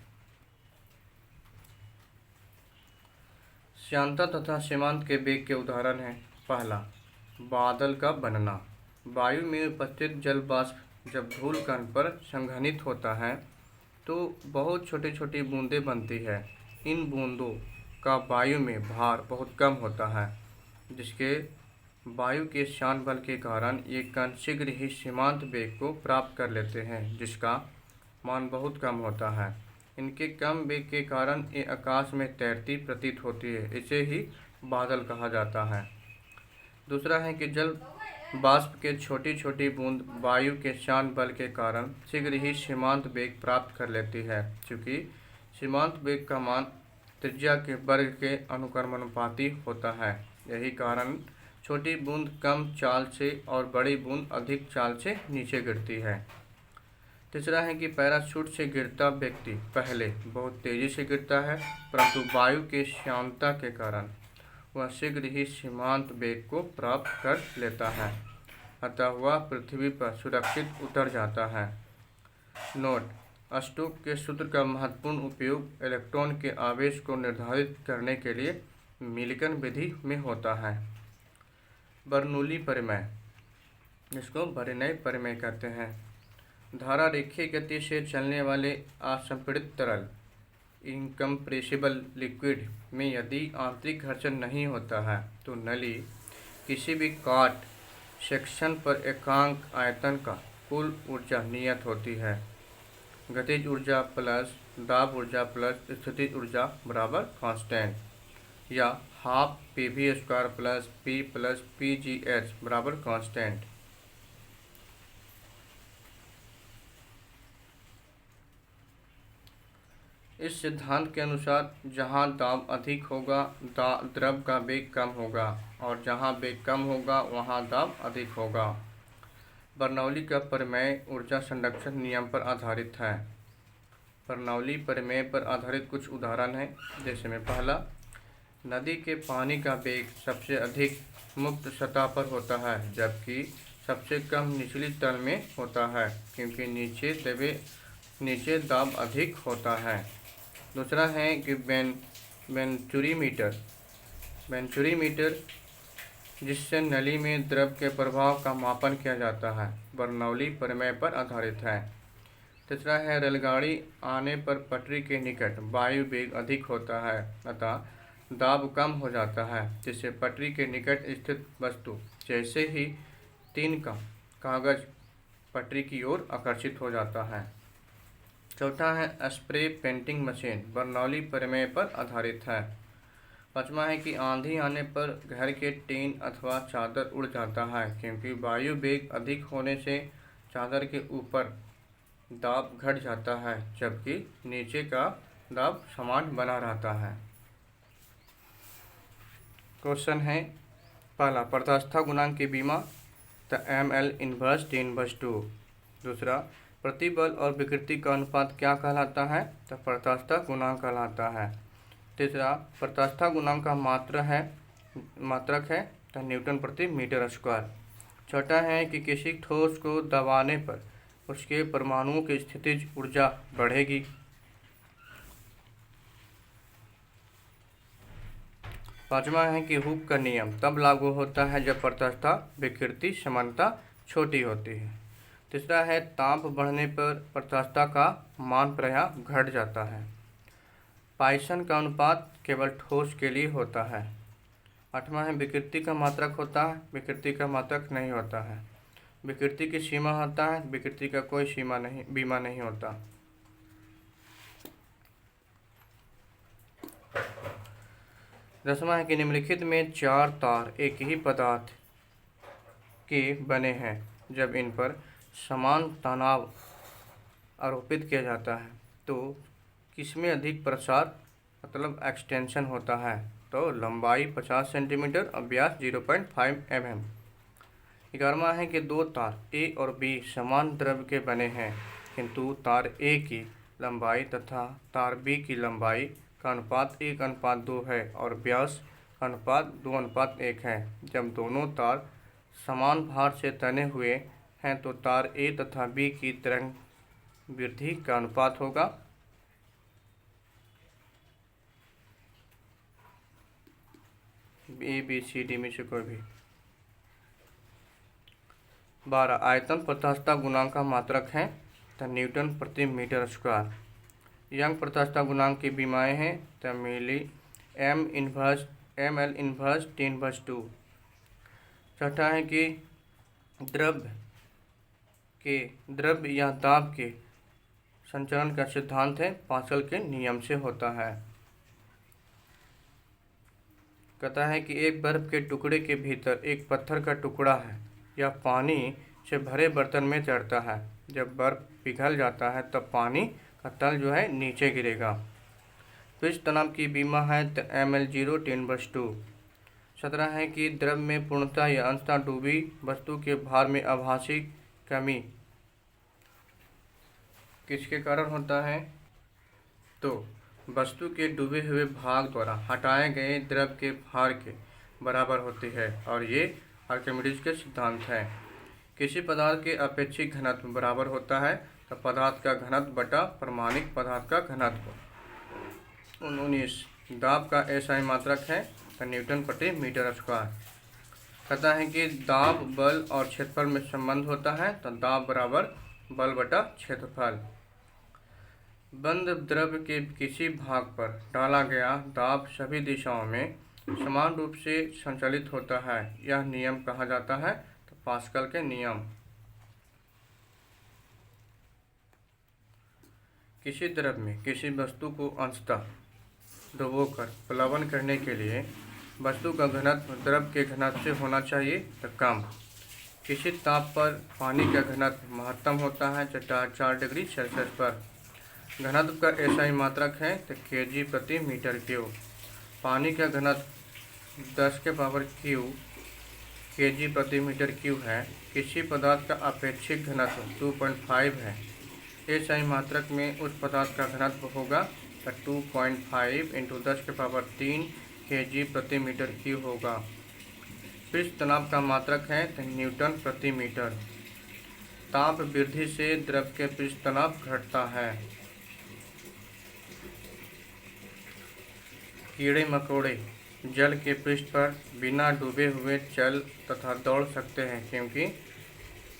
श्यानता तथा सीमांत के वेग के उदाहरण हैं। पहला, बादल का बनना। वायु में उपस्थित जल वाष्प जब धूल कण पर संघनित होता है तो बहुत छोटी छोटी बूंदें बनती है। इन बूंदों का वायु में भार बहुत कम होता है, जिसके वायु के श्यान बल के कारण ये कण शीघ्र ही सीमांत वेग को प्राप्त कर लेते हैं, जिसका मान बहुत कम होता है। इनके कम वेग के कारण ये आकाश में तैरती प्रतीत होती है। इसे ही बादल कहा जाता है। दूसरा है कि जल वाष्प के छोटी छोटी बूंद वायु के श्यान बल के कारण शीघ्र ही सीमांत वेग प्राप्त कर लेती है, क्योंकि सीमांत वेग का मान त्रिज्या के वर्ग के अनुक्रमानुपाती होता है। यही कारण छोटी बूंद कम चाल से और बड़ी बूंद अधिक चाल से नीचे गिरती है। तीसरा है कि पैराशूट से गिरता व्यक्ति पहले बहुत तेजी से गिरता है, परंतु वायु के श्यानता के कारण वह शीघ्र ही सीमांत वेग को प्राप्त कर लेता है, अतः वह पृथ्वी पर सुरक्षित उतर जाता है। नोट: स्टोक्स के सूत्र का महत्वपूर्ण उपयोग इलेक्ट्रॉन के आवेश को निर्धारित करने के लिए मिल्टन विधि में होता है। बर्नौली प्रमेय, जिसको बर्नौली प्रमेय कहते हैं। धारा रेखीय गति से चलने वाले असंपीड़ित तरल इनकम्प्रेसिबल लिक्विड में यदि आंतरिक घर्षण नहीं होता है तो नली किसी भी काट सेक्शन पर एकांक आयतन का कुल ऊर्जा नियत होती है। गतिज ऊर्जा प्लस दाब ऊर्जा प्लस स्थितिज ऊर्जा बराबर कांस्टेंट, या half pv² plus p plus pgh बराबर कांस्टेंट। इस सिद्धांत के अनुसार जहाँ दाब अधिक होगा द्रव का वेग कम होगा, और जहाँ वेग कम होगा वहाँ दाब अधिक होगा। बर्नौली का प्रमेय ऊर्जा संरक्षण नियम पर आधारित है। बर्नौली प्रमेय पर आधारित कुछ उदाहरण हैं, जैसे में पहला, नदी के पानी का वेग सबसे अधिक मुक्त सतह पर होता है, जबकि सबसे कम निचली तल में होता है, क्योंकि नीचे दाब अधिक होता है। दूसरा है कि वेंचुरीमीटर जिससे नली में द्रव के प्रभाव का मापन किया जाता है, बर्नौली प्रमेय पर आधारित है। तीसरा है, रेलगाड़ी आने पर पटरी के निकट वायु वेग अधिक होता है, अतः दाब कम हो जाता है, जिससे पटरी के निकट स्थित वस्तु जैसे ही तीन का कागज पटरी की ओर आकर्षित हो जाता है। चौथा है, स्प्रे पेंटिंग मशीन बर्नौली प्रमेय पर आधारित है। पाँचवा है कि आंधी आने पर घर के टीन अथवा चादर उड़ जाता है, क्योंकि वायु वेग अधिक होने से चादर के ऊपर दाब घट जाता है, जबकि नीचे का दाब समान बना रहता है। क्वेश्चन है, पहला, प्रत्यास्थता गुणांक की बीमा द ml इनवर्स T−2। दूसरा, प्रतिबल और विकृति का अनुपात क्या कहलाता है? तो प्रत्यास्थता गुणांक कहलाता है। तीसरा, प्रत्यास्थता गुणांक का मात्रक है तो न्यूटन प्रति मीटर स्क्वायर। छठा है कि किसी ठोस को दबाने पर उसके परमाणुओं की स्थितिज ऊर्जा बढ़ेगी। पांचवा है कि हुक का नियम तब लागू होता है जब प्रत्यास्थता विकृति समानता छोटी होती है। तीसरा है, ताप बढ़ने पर प्रत्यास्थता का मान प्रायः घट जाता है। पाइसन का अनुपात केवल ठोस के लिए होता है। आठवां है, विकृति का मात्रक होता है, विकृति का मात्रक नहीं होता है। विकृति की सीमा होता है, विकृति का कोई बीमा नहीं होता। दसवां है कि निम्नलिखित में चार तार एक ही पदार्थ के बने हैं, जब इन पर समान तनाव आरोपित किया जाता है तो किसमें अधिक प्रसार मतलब एक्सटेंशन होता है? तो लंबाई 50 सेंटीमीटर और व्यास 0.5 mm। 11वां है कि दो तार ए और बी समान द्रव्य के बने हैं, किंतु तार ए की लंबाई तथा तार बी की लंबाई का अनुपात 1:2 है और व्यास का अनुपात 2:1 है। जब दोनों तार समान भार से तने हुए हैं तो तार ए तथा बी की तरंग वृद्धि का अनुपात होगा ए बी सी डी में से कोई भी। 12 आयतन प्रत्यास्थता गुणांक का मात्रक है तो न्यूटन प्रति मीटर स्क्वायर। यंग प्रत्यास्थता गुणांक की बीमाएँ हैं तो मिली एम एल इन्वर्स 10/2। छठा है कि द्रव्य या दाब के संचरण का सिद्धांत है पास्कल के नियम से होता है। कहता है कि एक बर्फ के टुकड़े के भीतर एक पत्थर का टुकड़ा है या पानी से भरे बर्तन में चढ़ता है। जब बर्फ पिघल जाता है तब पानी का तल जो है नीचे गिरेगा। पृष्ठ तनाव की बीमा है तो ml0 10/2। 17 है कि द्रव में पूर्णतः या अंशतः डूबी वस्तु के भार में आभासी कमी किसके कारण होता है, तो वस्तु के डूबे हुए भाग द्वारा हटाए गए द्रव के भार के बराबर होती है और ये आर्किमिडीज के सिद्धांत है। किसी पदार्थ के अपेक्षिक घनत्व बराबर होता है तो पदार्थ का घनत्व बटा प्रमाणिक पदार्थ का घनत्व। 19 दाब का एसआई मात्रक है तो न्यूटन प्रति मीटर स्क्वायर। कहता है कि दाब बल और क्षेत्रफल में संबंध होता है तो दाब बराबर बल बटा क्षेत्रफल। बंद द्रव्य के किसी भाग पर डाला गया दाब सभी दिशाओं में समान रूप से संचालित होता है। यह नियम कहा जाता है तो पास्कल के नियम। किसी द्रव्य में किसी वस्तु को अंशतः डुबोकर प्लावन करने के लिए वस्तु का घनत्व द्रव्य के घनत्व से होना चाहिए तो कम। किसी ताप पर पानी का घनत्व महत्तम होता है 4 डिग्री सेल्सियस पर। घनत्व का एसआई मात्रक है तो kg प्रति मीटर क्यूब। पानी का घनत्व 10 के पावर क्यूब kg प्रति मीटर क्यूब है। किसी पदार्थ का अपेक्षिक घनत्व 2.5 है। एसआई मात्रक में उस पदार्थ का घनत्व होगा तो 2.5 × 10 के पावर 3 kg प्रति मीटर क्यूब होगा। पृष्ठ तनाव का मात्रक है तो न्यूटन प्रति मीटर। ताप वृद्धि से द्रव के पृष्ठ तनाव घटता है। कीड़े मकोड़े जल के पृष्ठ पर बिना डूबे हुए चल तथा दौड़ सकते हैं क्योंकि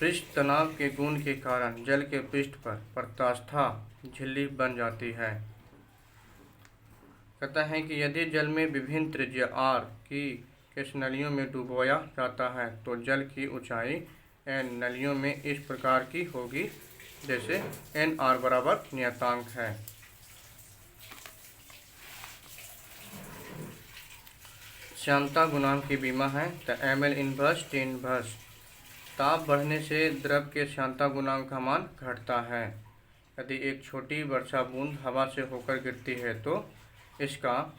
पृष्ठ तनाव के गुण के कारण जल के पृष्ठ पर प्रत्यास्था झिल्ली बन जाती है। कहता है कि यदि जल में विभिन्न त्रिज्या r की किस नलियों में डुबोया जाता है तो जल की ऊंचाई n नलियों में इस प्रकार की होगी जैसे nr बराबर नियतांक है। श्यानता गुणांक की बीमा है तो ml इन्वर्स 10 ताप बढ़ने से द्रव के श्यानता गुणांक का मान घटता है। यदि एक छोटी वर्षा बूंद हवा से होकर गिरती है तो इसका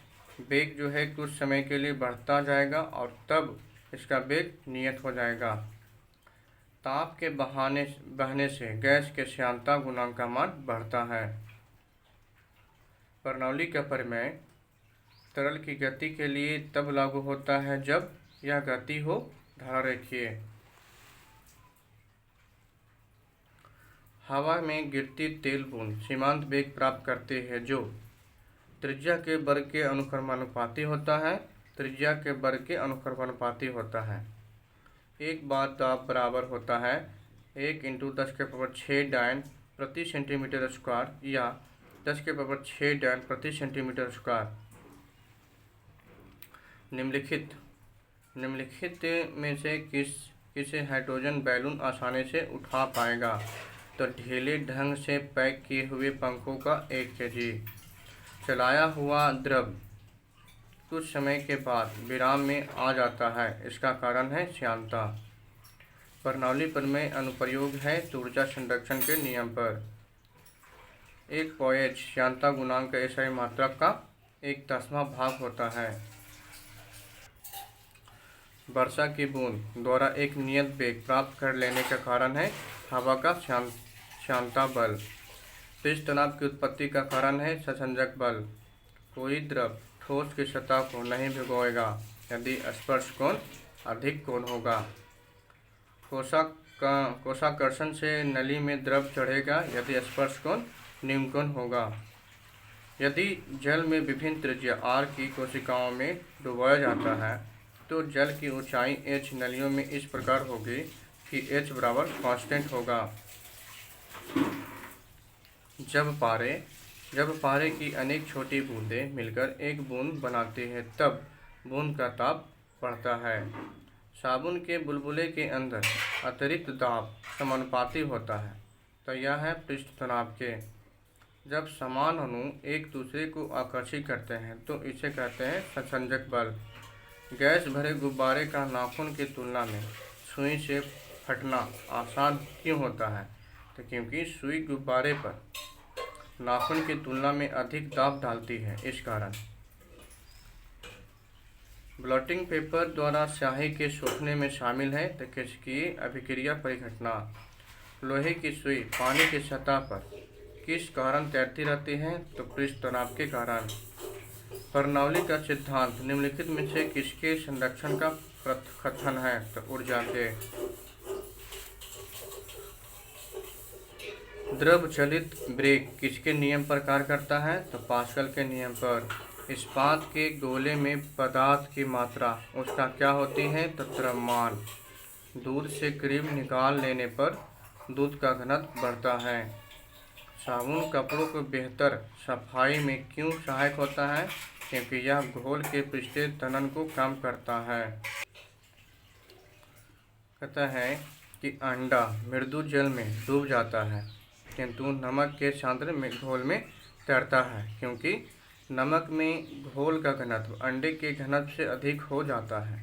वेग जो है कुछ समय के लिए बढ़ता जाएगा और तब इसका वेग नियत हो जाएगा। ताप के बहने से गैस के श्यानता गुणांक का मान बढ़ता है। बर्नौली का प्रमेय तरल की गति के लिए तब लागू होता है जब यह गति हो धारारेखीय। हवा में गिरती तेल बूंद सीमांत वेग प्राप्त करती है जो त्रिज्या के वर्ग के अनुक्रमानुपाती होता है। त्रिज्या के वर्ग के अनुक्रमानुपाती होता है। एक बार दाब बराबर होता है 1 × 10⁶ डायन प्रति सेंटीमीटर स्क्वायर या 10⁶ डायन प्रति सेंटीमीटर स्क्वायर। निम्नलिखित में से किसे हाइड्रोजन बैलून आसानी से उठा पाएगा तो ढीले ढंग से पैक किए हुए पंखों का 1 kg। चलाया हुआ द्रव कुछ समय के बाद विराम में आ जाता है, इसका कारण है श्यानता। बर्नौली प्रमेय अनुप्रयोग है ऊर्जा संरक्षण के नियम पर। एक पॉइज श्यानता गुणांक एसआई मात्रक का 1/10 भाग होता है। वर्षा की बूंद द्वारा एक नियत वेग प्राप्त कर लेने का कारण है हवा का शांता बल। पृष्ठ तनाव की उत्पत्ति का कारण है संसंजक बल। कोई द्रव ठोस की सतह को नहीं भिगोएगा यदि स्पर्श कोण अधिक कोण होगा। कोशाकर्षण से नली में द्रव चढ़ेगा यदि स्पर्श कोण निम्न कोण होगा। यदि जल में विभिन्न त्रिज्या r की कोशिकाओं में डुबाया जाता है तो जल की ऊंचाई h नलियों में इस प्रकार होगी कि h बराबर कांस्टेंट होगा। जब पारे की अनेक छोटी बूंदें मिलकर एक बूंद बनाती हैं तब बूंद का ताप बढ़ता है। साबुन के बुलबुले के अंदर अतिरिक्त दाब समानुपाती होता है। तो यह है पृष्ठ तनाव के। जब समान अणु एक दूसरे को आकर्षित करते हैं तो इसे कहते हैं संसंजक बल। गैस भरे गुब्बारे का नाखून की तुलना में सुई से फटना आसान क्यों होता है? तो क्योंकि सुई गुब्बारे पर नाखून की तुलना में अधिक दाब डालती है, इस कारण। ब्लॉटिंग पेपर द्वारा स्याही के सूखने में शामिल है तो किसकी अभिक्रिया परिघटना। लोहे की सुई पानी की सतह पर किस कारण तैरती रहती है? तो पृष्ठ तनाव के कारण। बर्नौली का सिद्धांत निम्नलिखित में से किसके संरक्षण का कथन है? तो ऊर्जा के। द्रव चलित ब्रेक किसके नियम पर कार्य करता है? तो पास्कल के नियम पर। इस्पात के गोले में पदार्थ की मात्रा उसका क्या होती है? तो द्रव्यमान। दूध से क्रीम निकाल लेने पर दूध का घनत्व बढ़ता है। साबुन कपड़ों को बेहतर सफाई में क्यों सहायक होता है? क्योंकि यह घोल के पृष्ठीय तनन को कम करता है। कहता है कि अंडा मृदु जल में डूब जाता है किंतु नमक के सांद्र में घोल में तैरता है क्योंकि नमक में घोल का घनत्व अंडे के घनत्व से अधिक हो जाता है।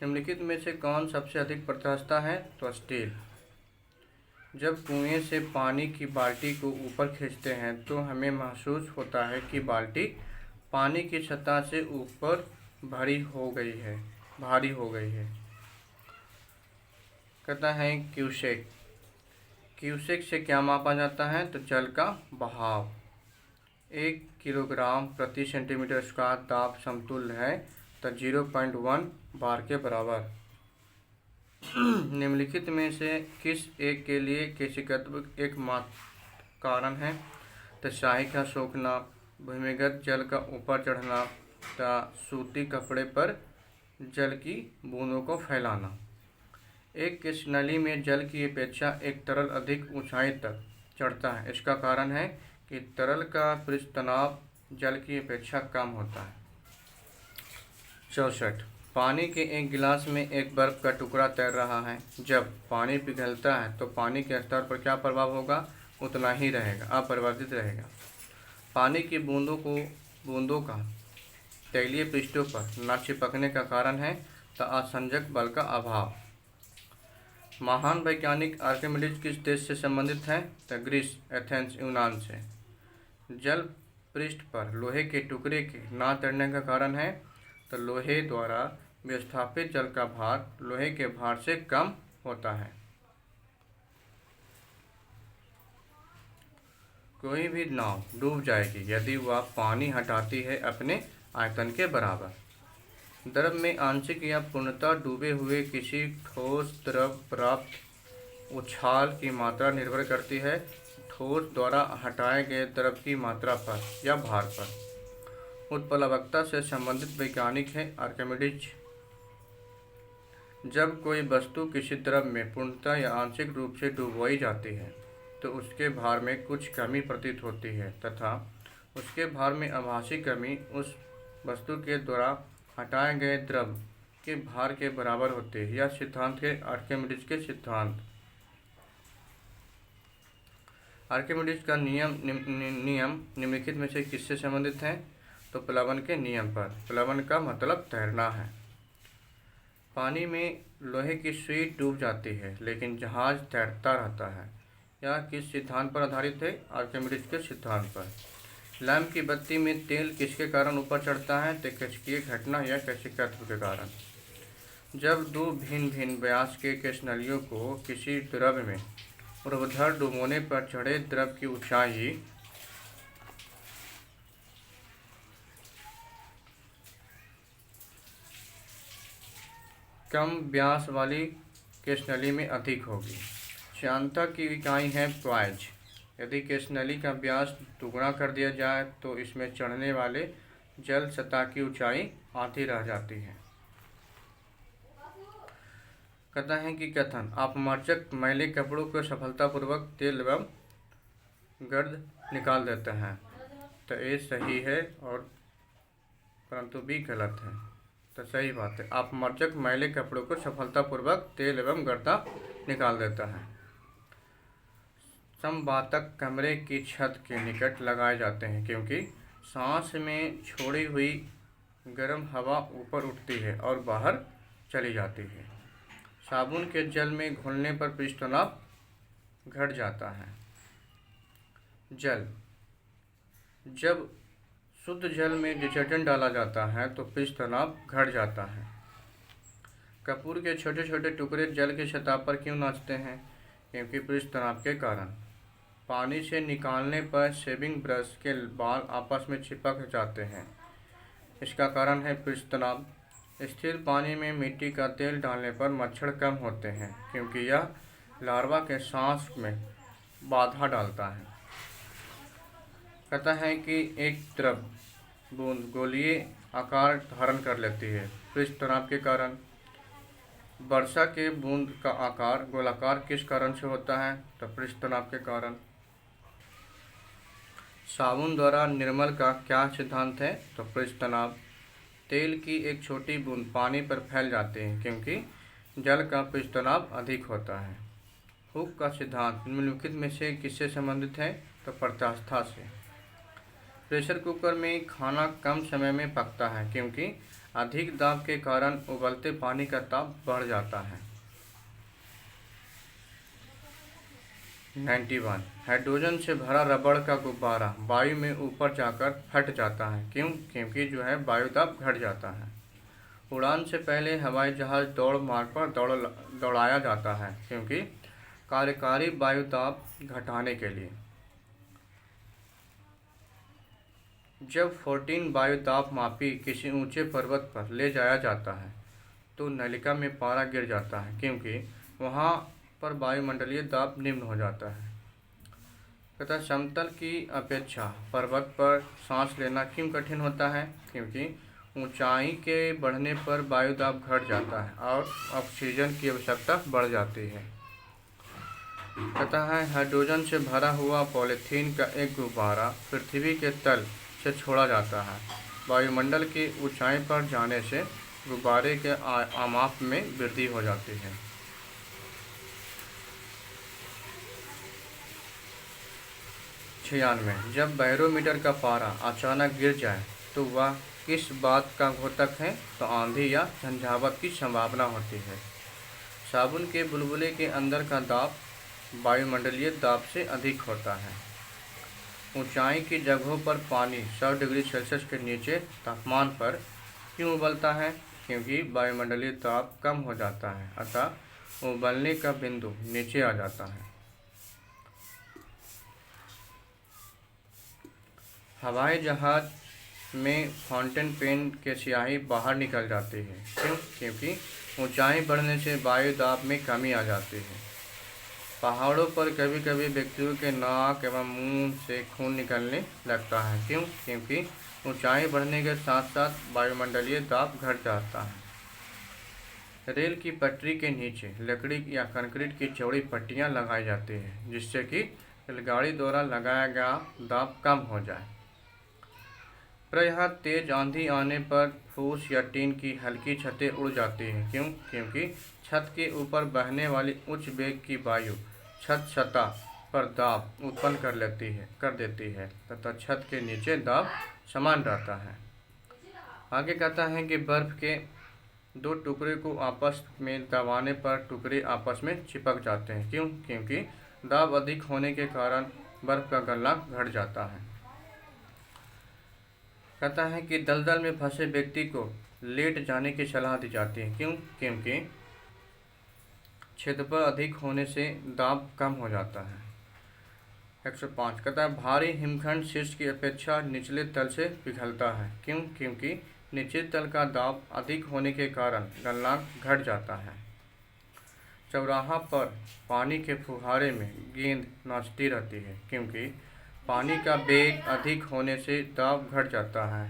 निम्नलिखित में से कौन सबसे अधिक प्रतिष्ठा है? तो स्टील। जब कुएं से पानी की बाल्टी को ऊपर खींचते हैं तो हमें महसूस होता है कि बाल्टी पानी की सतह से ऊपर भारी हो गई है। कहता है क्यूसेक। क्यूसेक से क्या मापा जाता है? तो जल का बहाव। 1 किलोग्राम प्रति सेंटीमीटर स्क्वायर दाब समतुल्य है तो 0.1 बार के बराबर। निम्नलिखित में से किस एक के लिए केशिकत्व एकमात्र कारण है? तो स्याही का सोखना, भूमिगत जल का ऊपर चढ़ना तथा सूती कपड़े पर जल की बूंदों को फैलाना। एक किस नली में जल की अपेक्षा एक तरल अधिक ऊंचाई तक चढ़ता है? इसका कारण है कि तरल का पृष्ठ तनाव जल की अपेक्षा कम होता है। 64 पानी के एक गिलास में एक बर्फ का टुकड़ा तैर रहा है। जब पानी पिघलता है तो पानी के स्तर पर क्या प्रभाव होगा? उतना ही रहेगा, अपरिवर्तित रहेगा। पानी की बूंदों का तैलीय पृष्ठों पर न चिपकने का कारण है तो असंजक बल का अभाव। महान वैज्ञानिक आर्किमिडीज किस देश से संबंधित है? तो ग्रीस, एथेंस, यूनान से। जल पृष्ठ पर लोहे के टुकड़े के न तैरने का कारण है तो लोहे द्वारा विस्थापित जल का भार लोहे के भार से कम होता है। कोई भी नाव डूब जाएगी यदि वह पानी हटाती है अपने आयतन के बराबर। द्रव में आंशिक या पूर्णतः डूबे हुए किसी ठोस द्रव प्राप्त उछाल की मात्रा निर्भर करती है ठोस द्वारा हटाए गए द्रव की मात्रा पर या भार पर। उत्प्लवकता से संबंधित वैज्ञानिक है आर्किमिडीज। जब कोई वस्तु किसी द्रव में पूर्णतः या आंशिक रूप से डुबोई जाती है तो उसके भार में कुछ कमी प्रतीत होती है तथा उसके भार में आभासी कमी उस वस्तु के द्वारा हटाए गए द्रव के भार के बराबर होती है। यह सिद्धांत है आर्किमिडीज के सिद्धांत। आर्किमिडीज का नियम निम्नलिखित में से किससे संबंधित है? तो प्लवन के नियम पर। प्लवन का मतलब तैरना है। पानी में लोहे की सुई डूब जाती है लेकिन जहाज तैरता रहता है। यह किस सिद्धांत पर आधारित है? आर्किमिडीज के सिद्धांत पर। लैंप की बत्ती में तेल किसके कारण ऊपर चढ़ता है? तो केशिकीय घटना या केशिकत्व के कारण। जब दो भिन्न भिन्न व्यास के केशनलियों को किसी द्रव में ऊर्ध्वाधर डुबोने पर चढ़े द्रव की ऊंचाई कम व्यास वाली केशनली में अधिक होगी। श्यानता की इकाई है प्वाइज। यदि केशनली का व्यास दुगुना कर दिया जाए तो इसमें चढ़ने वाले जल सतह की ऊंचाई आधी रह जाती है। कहता है कि कथन अपमार्जक मैले कपड़ों को सफलतापूर्वक तेल एवं गर्द निकाल देते हैं। तो ये सही है और परंतु भी गलत है। तो सही बात है, अपमार्जक मैले कपड़ों को सफलतापूर्वक तेल एवं गर्दा निकाल देता है। संवातक कमरे की छत के निकट लगाए जाते हैं क्योंकि सांस में छोड़ी हुई गर्म हवा ऊपर उठती है और बाहर चली जाती है। साबुन के जल में घुलने पर पृष्ठ तनाव घट जाता है। जल, जब शुद्ध जल में डिटर्जेंट डाला जाता है तो पृष्ठ तनाव घट जाता है। कपूर के छोटे छोटे टुकड़े जल की सतह पर क्यों नाचते हैं? क्योंकि पृष्ठ तनाव के कारण। पानी से निकालने पर शेविंग ब्रश के बाल आपस में चिपक जाते हैं। इसका कारण है पृष्ठ तनाव। स्थिर पानी में मिट्टी का तेल डालने पर मच्छर कम होते हैं क्योंकि यह लार्वा के सांस में बाधा डालता है। कहता है कि एक द्रव बूंद गोलीय आकार धारण कर लेती है पृष्ठ तनाव के कारण। वर्षा के बूंद का आकार गोलाकार किस कारण से होता है? तो पृष्ठ तनाव के कारण। साबुन द्वारा निर्मल का क्या सिद्धांत है? तो पृष्ठ तनाव। तेल की एक छोटी बूंद पानी पर फैल जाती है क्योंकि जल का पृष्ठ तनाव अधिक होता है। हुक का सिद्धांत निम्नलिखित में से किससे संबंधित है? तो प्रत्यास्था से। प्रेशर कुकर में खाना कम समय में पकता है क्योंकि अधिक दाब के कारण उबलते पानी का ताप बढ़ जाता है। 91 हाइड्रोजन से भरा रबड़ का गुब्बारा वायु में ऊपर जाकर फट जाता है। क्यों? क्योंकि वायु दाब घट जाता है। उड़ान से पहले हवाई जहाज दौड़ मार्ग पर दौड़ाया जाता है क्योंकि कार्यकारी वायु दाब घटाने के लिए। जब 14 वायु दाब मापी किसी ऊंचे पर्वत पर ले जाया जाता है तो नलिका में पारा गिर जाता है क्योंकि वहां पर वायुमंडलीय दाब निम्न हो जाता है। तथा समतल की अपेक्षा पर्वत पर सांस लेना क्यों कठिन होता है? क्योंकि ऊंचाई के बढ़ने पर वायु दाब घट जाता है और ऑक्सीजन की आवश्यकता बढ़ जाती है। कहता है हाइड्रोजन से भरा हुआ पॉलीथीन का एक गुब्बारा पृथ्वी के तल से छोड़ा जाता है। वायुमंडल की ऊंचाई पर जाने से गुब्बारे के आमाप में वृद्धि हो जाती है। छियानवे जब बैरोमीटर का पारा अचानक गिर जाए तो वह किस बात का घोतक है? तो आंधी या झंझावात की संभावना होती है। साबुन के बुलबुले के अंदर का दाब वायुमंडलीय दाब से अधिक होता है। ऊंचाई की जगहों पर पानी 100 डिग्री सेल्सियस के नीचे तापमान पर क्यों उबलता है? क्योंकि वायुमंडलीय दाब कम हो जाता है, अतः उबलने का बिंदु नीचे आ जाता है। हवाई जहाज में फाउंटेन पेन के स्याही बाहर निकल जाती है। क्यों? क्योंकि ऊंचाई बढ़ने से वायु दाब में कमी आ जाती है। पहाड़ों पर कभी कभी व्यक्तियों के नाक एवं मुंह से खून निकलने लगता है। क्यों? क्योंकि ऊंचाई बढ़ने के साथ साथ वायुमंडलीय दाब घट जाता है। रेल की पटरी के नीचे लकड़ी या कंक्रीट की चौड़ी पट्टियां लगाई जाती हैं जिससे कि रेलगाड़ी द्वारा लगाया गया दाब कम हो जाए। प्रायः तेज आंधी आने पर फूस या टीन की हल्की छतें उड़ जाती हैं। क्यों? क्योंकि छत के ऊपर बहने वाली उच्च वेग की वायु छत सतह पर दाब उत्पन्न कर देती है तथा छत के नीचे दाब समान रहता है। आगे कहता है कि बर्फ के दो टुकड़े को आपस में दबाने पर टुकड़े आपस में चिपक जाते हैं। क्यों? क्योंकि दाब अधिक होने के कारण बर्फ का गलना घट जाता है। कहता है कि दलदल में फंसे व्यक्ति को लेट जाने की सलाह दी जाती है। क्यों? क्योंकि क्षेत्रफल अधिक होने से दाब कम हो जाता है। 105 कहता है भारी हिमखंड शीर्ष की अपेक्षा निचले तल से पिघलता है। क्यों? क्योंकि निचले तल का दाब अधिक होने के कारण गलनांक घट जाता है। चौराहा पर पानी के फुहारे में गेंद नाचती रहती है क्योंकि पानी का वेग अधिक होने से दाब घट जाता है।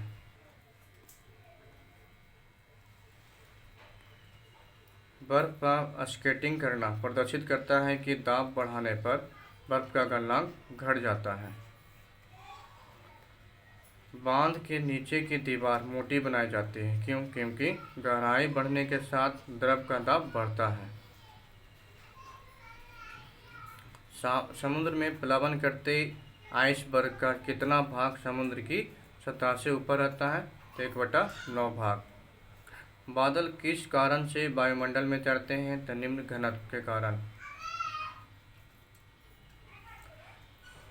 बर्फ पर स्केटिंग करना प्रदर्शित करता है कि दाब बढ़ाने पर बर्फ का गलनांक घट जाता है। बांध के नीचे की दीवार मोटी बनाई जाती है। क्यों? क्योंकि गहराई बढ़ने के साथ द्रव का दाब बढ़ता है। समुद्र में प्लावन करते आइसबर्ग का कितना भाग समुद्र की सतह से ऊपर रहता है? तो 1/9 भाग। बादल किस कारण से वायुमंडल में तैरते हैं? तो निम्न घनत्व के कारण।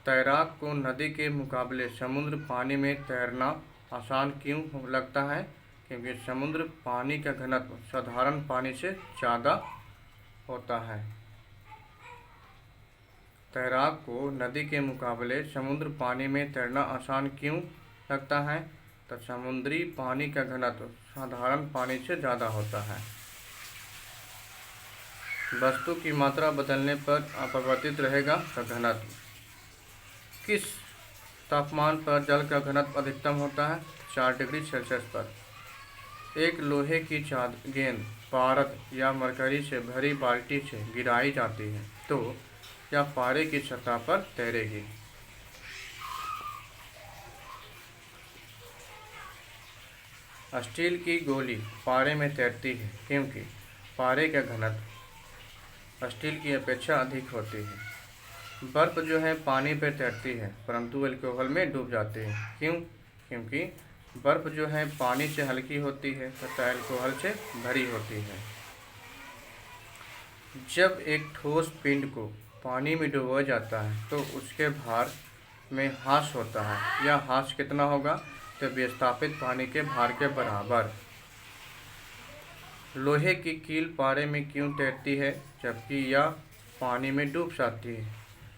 तैराक को नदी के मुकाबले समुद्र पानी में तैरना आसान क्यों लगता है? क्योंकि समुद्र पानी का घनत्व साधारण पानी से ज़्यादा होता है। तैराक को नदी के मुकाबले समुद्र पानी में तैरना आसान क्यों लगता है? तो समुद्री पानी का घनत्व साधारण पानी से ज़्यादा होता है। वस्तु की मात्रा बदलने पर अपरिवर्तित रहेगा तो घनत्व। किस तापमान पर जल का घनत्व अधिकतम होता है? 4 डिग्री सेल्सियस पर। एक लोहे की गेंद पारद या मरकरी से भरी बाल्टी से गिराई जाती है तो यह पारे की सतह पर तैरेगी। स्टील की गोली पारे में तैरती है क्योंकि पारे का घनत्व स्टील की अपेक्षा अधिक होती है। बर्फ जो है पानी पर तैरती है परंतु अल्कोहल में डूब जाती है। क्यों? क्योंकि बर्फ जो है पानी से हल्की होती है तथा अल्कोहल से भरी होती है। जब एक ठोस पिंड को पानी में डुबोया जाता है तो उसके भार में ह्रास होता है। यह ह्रास कितना होगा? तो विस्थापित पानी के भार के बराबर। लोहे की कील पारे में क्यों तैरती है जबकि यह पानी में डूब जाती है?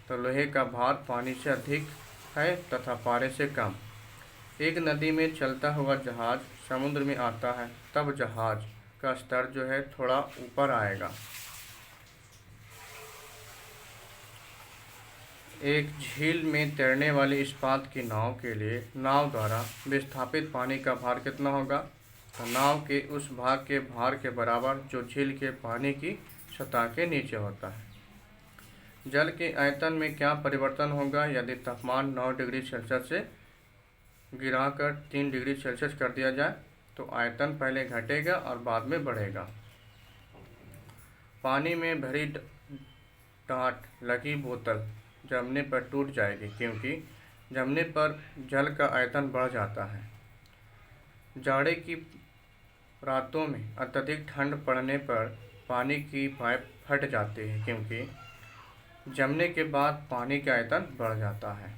तो लोहे का भार पानी से अधिक है तथा पारे से कम। एक नदी में चलता हुआ जहाज समुद्र में आता है तब जहाज का स्तर जो है थोड़ा ऊपर आएगा। एक झील में तैरने वाली इस्पात की नाव के लिए नाव द्वारा विस्थापित पानी का भार कितना होगा? तो नाव के उस भाग के भार के बराबर जो झील के पानी की सतह के नीचे होता है। जल के आयतन में क्या परिवर्तन होगा यदि तापमान 9 डिग्री सेल्सियस से गिराकर 3 डिग्री सेल्सियस कर दिया जाए? तो आयतन पहले घटेगा और बाद में बढ़ेगा। पानी में भरी टाट लगी बोतल जमने पर टूट जाएगी क्योंकि जमने पर जल का आयतन बढ़ जाता है। जाड़े की रातों में अत्यधिक ठंड पड़ने पर पानी की पाइप फट जाती है क्योंकि जमने के बाद पानी का आयतन बढ़ जाता है।